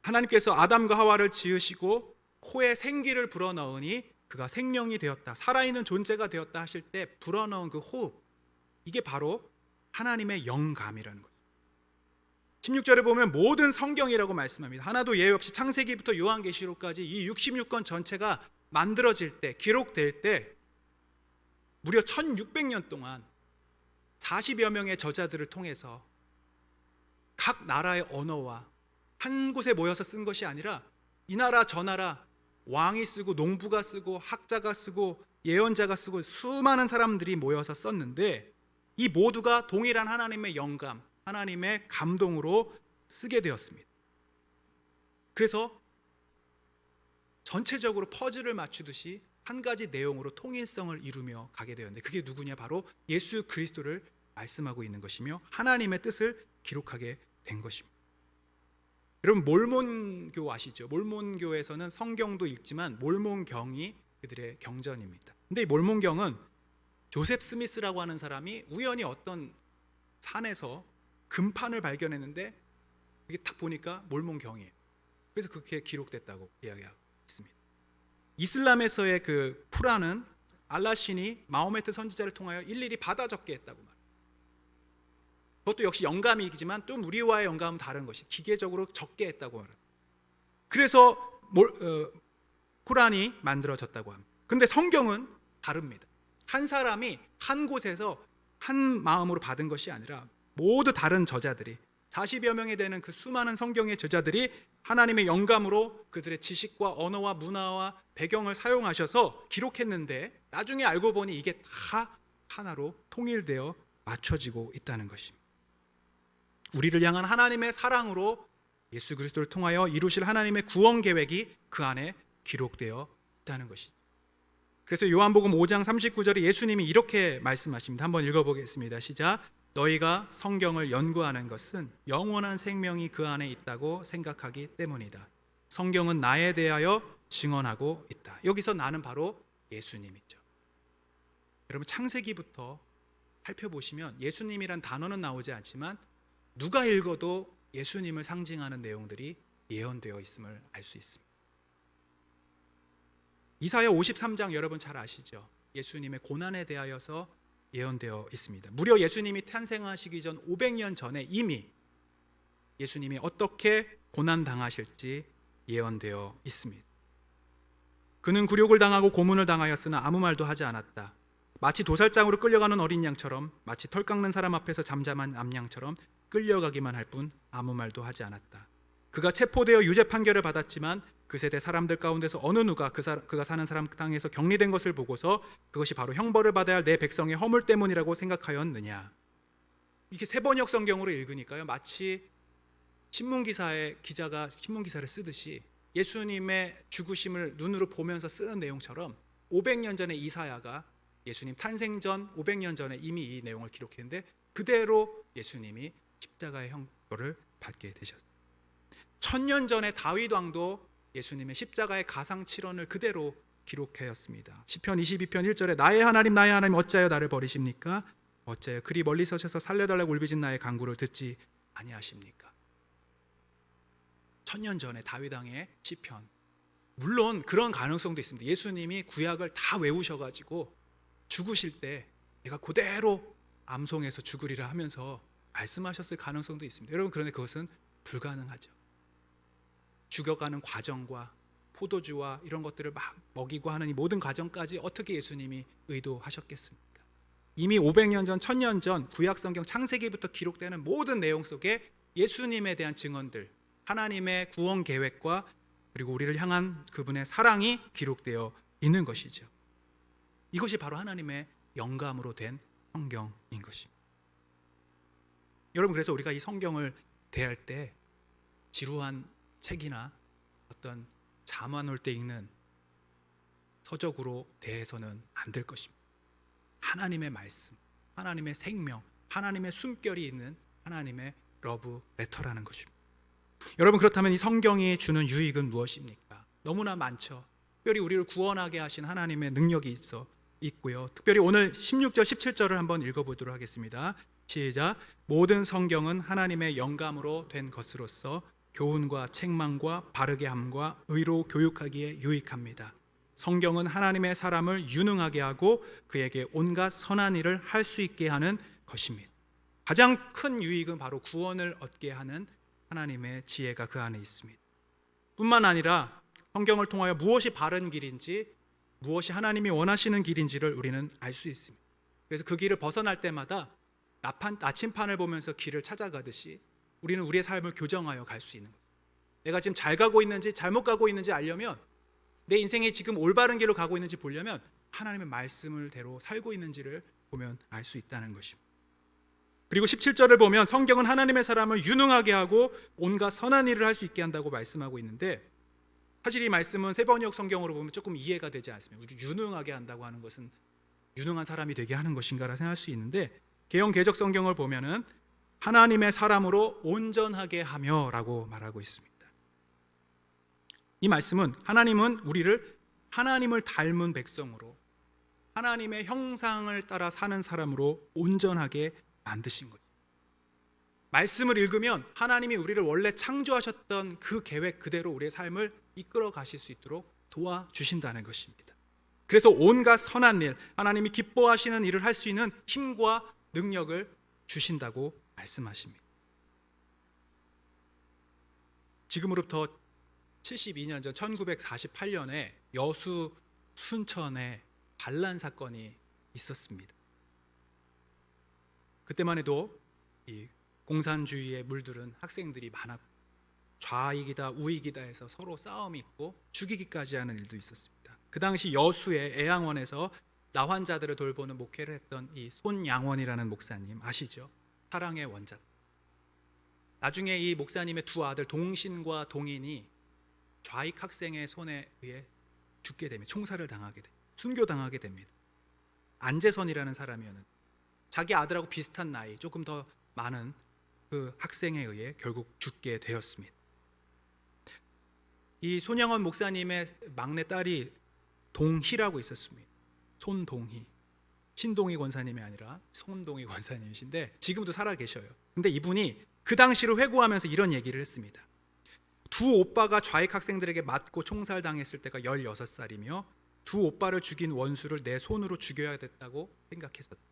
하나님께서 아담과 하와를 지으시고 코에 생기를 불어넣으니 그가 생명이 되었다, 살아있는 존재가 되었다 하실 때 불어넣은 그 호흡, 이게 바로 하나님의 영감이라는 거죠. 16절에 보면 모든 성경이라고 말씀합니다. 하나도 예외 없이 창세기부터 요한계시록까지 이 66권 전체가 만들어질 때, 기록될 때 무려 1600년 동안 40여 명의 저자들을 통해서 각 나라의 언어와 한 곳에 모여서 쓴 것이 아니라 이 나라 저 나라 왕이 쓰고 농부가 쓰고 학자가 쓰고 예언자가 쓰고 수많은 사람들이 모여서 썼는데 이 모두가 동일한 하나님의 영감, 하나님의 감동으로 쓰게 되었습니다. 그래서 전체적으로 퍼즐을 맞추듯이 한 가지 내용으로 통일성을 이루며 가게 되었는데 그게 누구냐? 바로 예수 그리스도를 말씀하고 있는 것이며 하나님의 뜻을 기록하게 된 것입니다. 여러분 몰몬교 아시죠? 몰몬교에서는 성경도 읽지만 몰몬경이 그들의 경전입니다. 근데 이 몰몬경은 조셉 스미스라고 하는 사람이 우연히 어떤 산에서 금판을 발견했는데 이게 딱 보니까 몰몬경이에요. 그래서 그렇게 기록됐다고 이야기하고 있습니다. 이슬람에서의 그 쿠란은 알라 신이 마호메트 선지자를 통하여 일일이 받아 적게 했다고 말합니다. 그것도 역시 영감이지만 또 우리와의 영감은 다른 것이 기계적으로 적게 했다고 말합니다. 그래서 쿠란이 만들어졌다고 합니다. 그런데 성경은 다릅니다. 한 사람이 한 곳에서 한 마음으로 받은 것이 아니라 모두 다른 저자들이 40여 명이 되는 그 수많은 성경의 저자들이 하나님의 영감으로 그들의 지식과 언어와 문화와 배경을 사용하셔서 기록했는데 나중에 알고 보니 이게 다 하나로 통일되어 맞춰지고 있다는 것입니다. 우리를 향한 하나님의 사랑으로 예수 그리스도를 통하여 이루실 하나님의 구원 계획이 그 안에 기록되어 있다는 것이죠. 그래서 요한복음 5장 39절에 예수님이 이렇게 말씀하십니다. 한번 읽어보겠습니다. 시작. 너희가 성경을 연구하는 것은 영원한 생명이 그 안에 있다고 생각하기 때문이다. 성경은 나에 대하여 증언하고 있다. 여기서 나는 바로 예수님이죠. 여러분 창세기부터 살펴보시면 예수님이란 단어는 나오지 않지만 누가 읽어도 예수님을 상징하는 내용들이 예언되어 있음을 알 수 있습니다. 이사야 53장 여러분 잘 아시죠? 예수님의 고난에 대하여서 예언되어 있습니다. 무려 예수님이 탄생하시기 전 500년 전에 이미 예수님이 어떻게 고난당하실지 예언되어 있습니다. 그는 굴욕을 당하고 고문을 당하였으나 아무 말도 하지 않았다. 마치 도살장으로 끌려가는 어린 양처럼, 마치 털 깎는 사람 앞에서 잠잠한 암양처럼 끌려가기만 할 뿐 아무 말도 하지 않았다. 그가 체포되어 유죄 판결을 받았지만 그 세대 사람들 가운데서 어느 누가 그가 사는 사람 땅에서 격리된 것을 보고서 그것이 바로 형벌을 받아야 할 내 백성의 허물 때문이라고 생각하였느냐. 이게 세번역 성경으로 읽으니까요 마치 신문기사의 기자가 신문기사를 쓰듯이 예수님의 죽으심을 눈으로 보면서 쓰는 내용처럼 500년 전에 이사야가 예수님 탄생 전 500년 전에 이미 이 내용을 기록했는데 그대로 예수님이 십자가의 형벌을 받게 되셨습니다. 1000년 전에 다윗 왕도 예수님의 십자가의 가상 칠언을 그대로 기록하였습니다. 시편 22편 1절에 나의 하나님 어찌하여 나를 버리십니까? 어찌하여 그리 멀리 서셔서 살려달라고 울부짖는 나의 간구를 듣지 아니하십니까? 1000년 전에 다윗 왕의 시편. 물론 그런 가능성도 있습니다. 예수님이 구약을 다 외우셔가지고 죽으실 때 내가 그대로 암송해서 죽으리라 하면서 말씀하셨을 가능성도 있습니다. 여러분 그런데 그것은 불가능하죠. 죽여가는 과정과 포도주와 이런 것들을 막 먹이고 하는 이 모든 과정까지 어떻게 예수님이 의도하셨겠습니까? 이미 500년 전, 1000년 전 구약 성경 창세기부터 기록되는 모든 내용 속에 예수님에 대한 증언들, 하나님의 구원 계획과 그리고 우리를 향한 그분의 사랑이 기록되어 있는 것이죠. 이것이 바로 하나님의 영감으로 된 성경인 것입니다. 여러분 그래서 우리가 이 성경을 대할 때 지루한 책이나 어떤 잠안 올 때 읽는 서적으로 대해서는 안 될 것입니다. 하나님의 말씀, 하나님의 생명, 하나님의 숨결이 있는 하나님의 러브 레터라는 것입니다. 여러분 그렇다면 이 성경이 주는 유익은 무엇입니까? 너무나 많죠. 특별히 우리를 구원하게 하신 하나님의 능력이 있고요. 특별히 오늘 16절 17절을 한번 읽어보도록 하겠습니다. 시작. 모든 성경은 하나님의 영감으로 된 것으로서 교훈과 책망과 바르게 함과 의로 교육하기에 유익합니다. 성경은 하나님의 사람을 유능하게 하고 그에게 온갖 선한 일을 할 수 있게 하는 것입니다. 가장 큰 유익은 바로 구원을 얻게 하는 하나님의 지혜가 그 안에 있습니다. 뿐만 아니라 성경을 통하여 무엇이 바른 길인지, 무엇이 하나님이 원하시는 길인지를 우리는 알 수 있습니다. 그래서 그 길을 벗어날 때마다 나침판을 보면서 길을 찾아가듯이 우리는 우리의 삶을 교정하여 갈 수 있는 거예요. 내가 지금 잘 가고 있는지 잘못 가고 있는지 알려면, 내 인생이 지금 올바른 길로 가고 있는지 보려면 하나님의 말씀을 대로 살고 있는지를 보면 알 수 있다는 것입니다. 그리고 17절을 보면 성경은 하나님의 사람을 유능하게 하고 온갖 선한 일을 할 수 있게 한다고 말씀하고 있는데, 사실 이 말씀은 세번역 성경으로 보면 조금 이해가 되지 않습니다. 우리 유능하게 한다고 하는 것은 유능한 사람이 되게 하는 것인가라 생각할 수 있는데, 개역 개적 성경을 보면은 하나님의 사람으로 온전하게 하며라고 말하고 있습니다. 이 말씀은 하나님은 우리를 하나님을 닮은 백성으로, 하나님의 형상을 따라 사는 사람으로 온전하게 만드신 거죠. 말씀을 읽으면 하나님이 우리를 원래 창조하셨던 그 계획 그대로 우리의 삶을 이끌어 가실 수 있도록 도와주신다는 것입니다. 그래서 온갖 선한 일, 하나님이 기뻐하시는 일을 할 수 있는 힘과 능력을 주신다고 말씀하십니다. 지금으로부터 72년 전 1948년에 여수 순천에 반란 사건이 있었습니다. 그때만 해도 이 공산주의에 물들은 학생들이 많았고, 좌익이다 우익이다 해서 서로 싸움이 있고 죽이기까지 하는 일도 있었습니다. 그 당시 여수의 애양원에서 나환자들을 돌보는 목회를 했던 이 손양원이라는 목사님 아시죠? 사랑의 원자. 나중에 이 목사님의 두 아들 동신과 동인이 좌익 학생의 손에 의해 죽게 됩니다. 총살을 당하게 됩니다. 순교당하게 됩니다. 안재선이라는 사람이었는데 자기 아들하고 비슷한 나이, 조금 더 많은 그 학생에 의해 결국 죽게 되었습니다. 이 손양원 목사님의 막내 딸이 동희라고 있었습니다. 손동희. 신동희 권사님이 아니라 손동희 권사님이신데 지금도 살아 계셔요. 근데 이분이 그 당시를 회고하면서 이런 얘기를 했습니다. 두 오빠가 좌익 학생들에게 맞고 총살당했을 때가 16살이며 두 오빠를 죽인 원수를 내 손으로 죽여야 됐다고 생각했었다.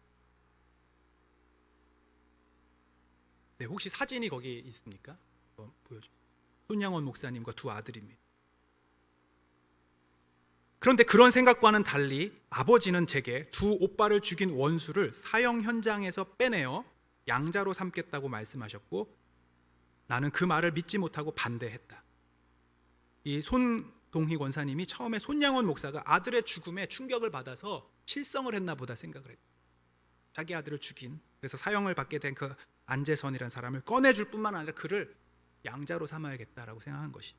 네, 혹시 사진이 거기 있습니까? 보여줘. 손양원 목사님과 두 아들입니다. 그런데 그런 생각과는 달리 아버지는 제게 두 오빠를 죽인 원수를 사형 현장에서 빼내어 양자로 삼겠다고 말씀하셨고, 나는 그 말을 믿지 못하고 반대했다. 이 손동희 권사님이 처음에 손양원 목사가 아들의 죽음에 충격을 받아서 실성을 했나 보다 생각을 했다. 자기 아들을 죽인, 그래서 사형을 받게 된 그 안재선이라는 사람을 꺼내줄 뿐만 아니라 그를 양자로 삼아야겠다라고 생각한 것이죠.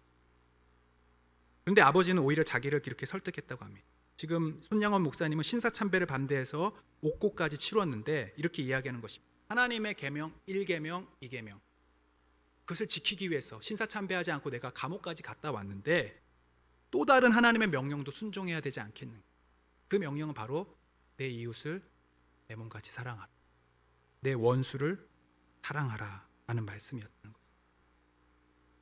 그런데 아버지는 오히려 자기를 이렇게 설득했다고 합니다. 지금 손양원 목사님은 신사참배를 반대해서 옥고까지 치렀는데 이렇게 이야기하는 것입니다. 하나님의 계명 1계명 2계명, 그것을 지키기 위해서 신사참배하지 않고 내가 감옥까지 갔다 왔는데 또 다른 하나님의 명령도 순종해야 되지 않겠는가. 그 명령은 바로 내 이웃을 내 몸같이 사랑하라, 내 원수를 사랑하라 라는 말씀이었다는 거예요.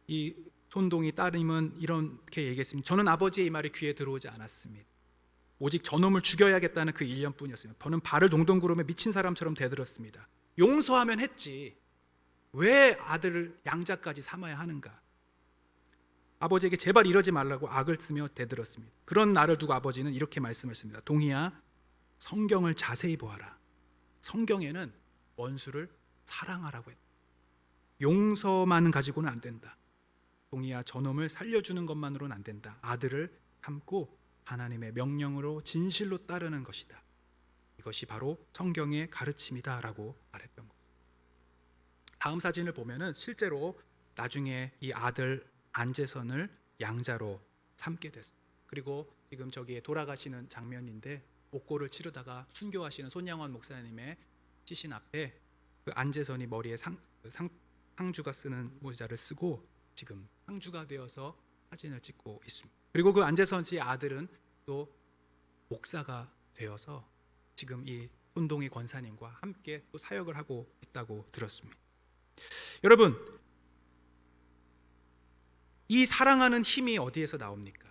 이 손동희 따님은 이렇게 얘기했습니다. 저는 아버지의 이 말이 귀에 들어오지 않았습니다. 오직 저놈을 죽여야겠다는 그 일념뿐이었습니다. 저는 발을 동동 구르며 미친 사람처럼 대들었습니다. 용서하면 했지 왜 아들을 양자까지 삼아야 하는가. 아버지에게 제발 이러지 말라고 악을 쓰며 대들었습니다. 그런 나를 두고 아버지는 이렇게 말씀하셨습니다. 동희야, 성경을 자세히 보아라. 성경에는 원수를 사랑하라고 했다. 용서만 가지고는 안 된다. 동희야, 저놈을 살려주는 것만으로는 안 된다. 아들을 참고 하나님의 명령으로 진실로 따르는 것이다. 이것이 바로 성경의 가르침이다 라고 말했던 것. 다음 사진을 보면은 실제로 나중에 이 아들 안재선을 양자로 삼게 됐습니다. 그리고 지금 저기에 돌아가시는 장면인데 옥고를 치르다가 순교하시는 손양원 목사님의 시신 앞에 그 안재선이 머리에 상주가 쓰는 모자를 쓰고 지금 상주가 되어서 사진을 찍고 있습니다. 그리고 그 안재선 씨의 아들은 또 목사가 되어서 지금 이 손동희 권사님과 함께 또 사역을 하고 있다고 들었습니다. 여러분, 이 사랑하는 힘이 어디에서 나옵니까?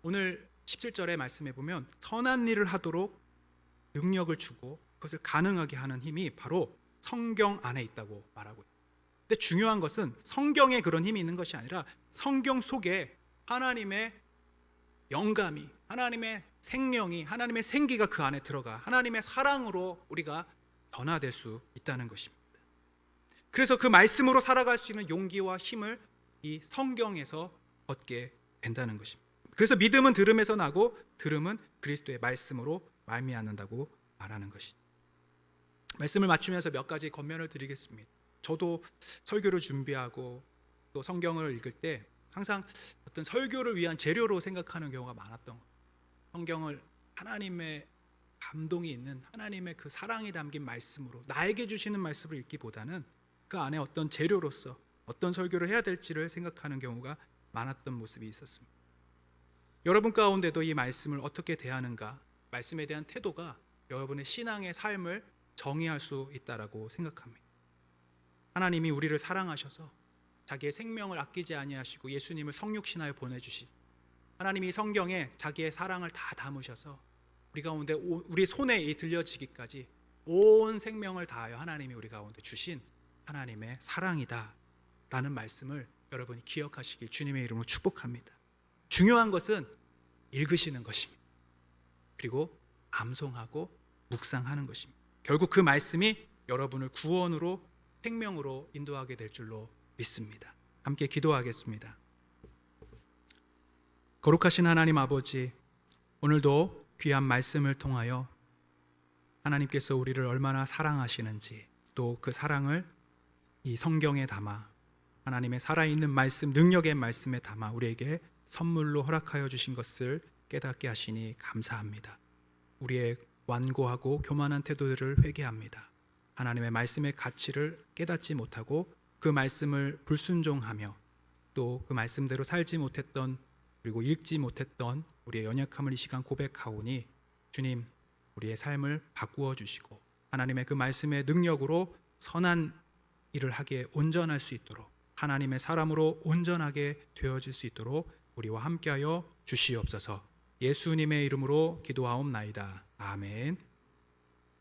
오늘 17절의 말씀에 보면 선한 일을 하도록 능력을 주고 그것을 가능하게 하는 힘이 바로 성경 안에 있다고 말하고 있습니다. 근데 중요한 것은 성경에 그런 힘이 있는 것이 아니라 성경 속에 하나님의 영감이, 하나님의 생명이, 하나님의 생기가 그 안에 들어가 하나님의 사랑으로 우리가 변화될 수 있다는 것입니다. 그래서 그 말씀으로 살아갈 수 있는 용기와 힘을 이 성경에서 얻게 된다는 것입니다. 그래서 믿음은 들음에서 나고 들음은 그리스도의 말씀으로 말미암는다고 말하는 것이죠. 말씀을 맞추면서 몇 가지 권면을 드리겠습니다. 저도 설교를 준비하고 또 성경을 읽을 때 항상 어떤 설교를 위한 재료로 생각하는 경우가 많았던 거예요. 성경을 하나님의 감동이 있는 하나님의 그 사랑이 담긴 말씀으로 나에게 주시는 말씀을 읽기보다는 그 안에 어떤 재료로서 어떤 설교를 해야 될지를 생각하는 경우가 많았던 모습이 있었습니다. 여러분 가운데도 이 말씀을 어떻게 대하는가, 말씀에 대한 태도가 여러분의 신앙의 삶을 정의할 수 있다라고 생각합니다. 하나님이 우리를 사랑하셔서 자기의 생명을 아끼지 아니하시고 예수님을 성육신하여 보내주시, 하나님이 성경에 자기의 사랑을 다 담으셔서 우리 가운데 우리 손에 들려지기까지 온 생명을 다하여 하나님이 우리 가운데 주신 하나님의 사랑이다 라는 말씀을 여러분이 기억하시길 주님의 이름으로 축복합니다. 중요한 것은 읽으시는 것입니다. 그리고 암송하고 묵상하는 것입니다. 결국 그 말씀이 여러분을 구원으로 생명으로 인도하게 될 줄로 믿습니다. 함께 기도하겠습니다. 거룩하신 하나님 아버지, 오늘도 귀한 말씀을 통하여 하나님께서 우리를 얼마나 사랑하시는지, 또 그 사랑을 이 성경에 담아 하나님의 살아있는 말씀, 능력의 말씀에 담아 우리에게 선물로 허락하여 주신 것을 깨닫게 하시니 감사합니다. 우리의 완고하고 교만한 태도들을 회개합니다. 하나님의 말씀의 가치를 깨닫지 못하고 그 말씀을 불순종하며 또 그 말씀대로 살지 못했던, 그리고 읽지 못했던 우리의 연약함을 이 시간 고백하오니 주님, 우리의 삶을 바꾸어 주시고 하나님의 그 말씀의 능력으로 선한 일을 하기에 온전할 수 있도록, 하나님의 사람으로 온전하게 되어질 수 있도록 우리와 함께하여 주시옵소서. 예수님의 이름으로 기도하옵나이다. 아멘.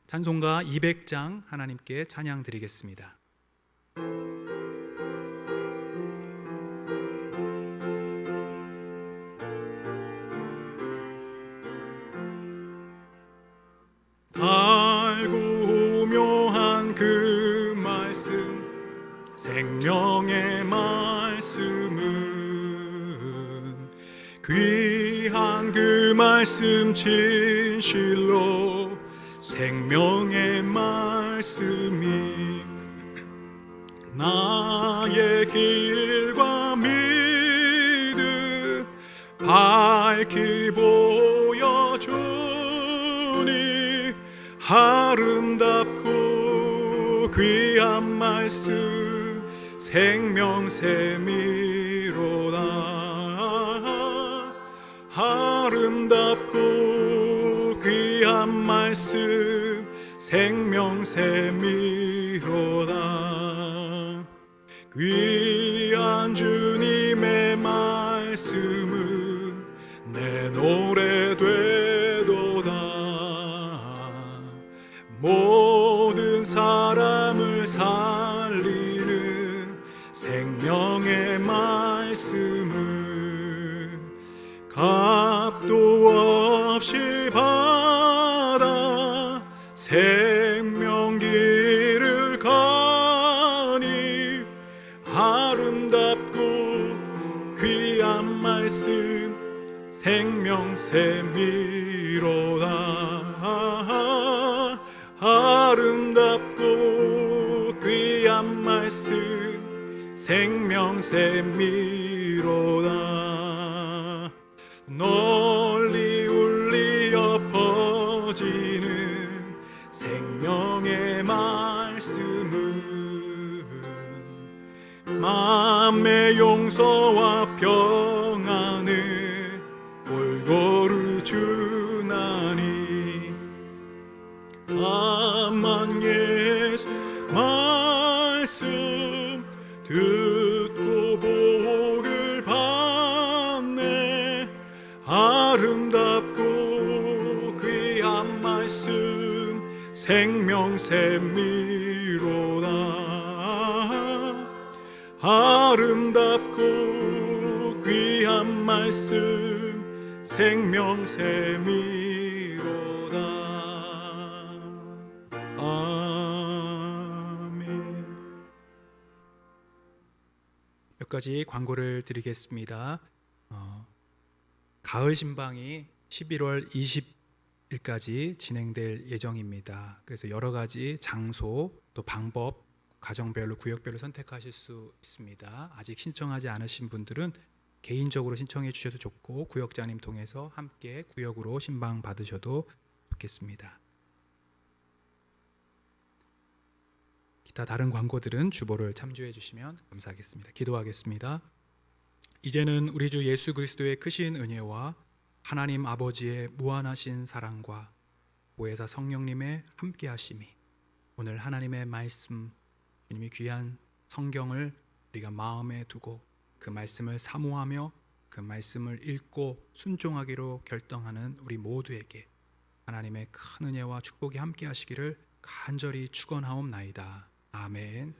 찬송가 200장 하나님께 찬양 드리겠습니다. 달고 묘한 그 말씀, 생명의 말씀은 귀한 그 말씀, 진실로 생명의 말씀이 나의 길과 믿음 밝히 보여주니 아름답고 귀한 말씀, 생명샘이로다. 아름답고 귀한 말씀, 생명샘이로다. 귀한 주님의 말씀은 내 노래 되도다. 모든 사람을 살리는 생명의 말씀을 값도 없이 받아 생명 길을 가니 아름답고 귀한 말씀, 생명샘이로다. 아름답고 귀한 말씀, 생명샘이로다. 널리 울리어 퍼지는 생명의 말씀은 마음의 용서와 평안을 골고루 주나니 다만 예수 말씀 듣고 복을 받네. 아름답고 귀한 말씀, 생명샘이로다. 아름답고 귀한 말씀 생명샘이로다. 아멘. 몇 가지 광고를 드리겠습니다. 가을 신방이 11월 20일까지 진행될 예정입니다. 그래서 여러 가지 장소 또 방법 가정별로 구역별로 선택하실 수 있습니다. 아직 신청하지 않으신 분들은 개인적으로 신청해 주셔도 좋고 구역장님 통해서 함께 구역으로 신방 받으셔도 좋겠습니다. 기타 다른 광고들은 주보를 참조해 주시면 감사하겠습니다. 기도하겠습니다. 이제는 우리 주 예수 그리스도의 크신 은혜와 하나님 아버지의 무한하신 사랑과 보혜사 성령님의 함께 하심이 오늘 하나님의 말씀, 주님이 귀한 성경을 우리가 마음에 두고 그 말씀을 사모하며 그 말씀을 읽고 순종하기로 결정하는 우리 모두에게 하나님의 큰 은혜와 축복이 함께 하시기를 간절히 축원하옵나이다. 아멘.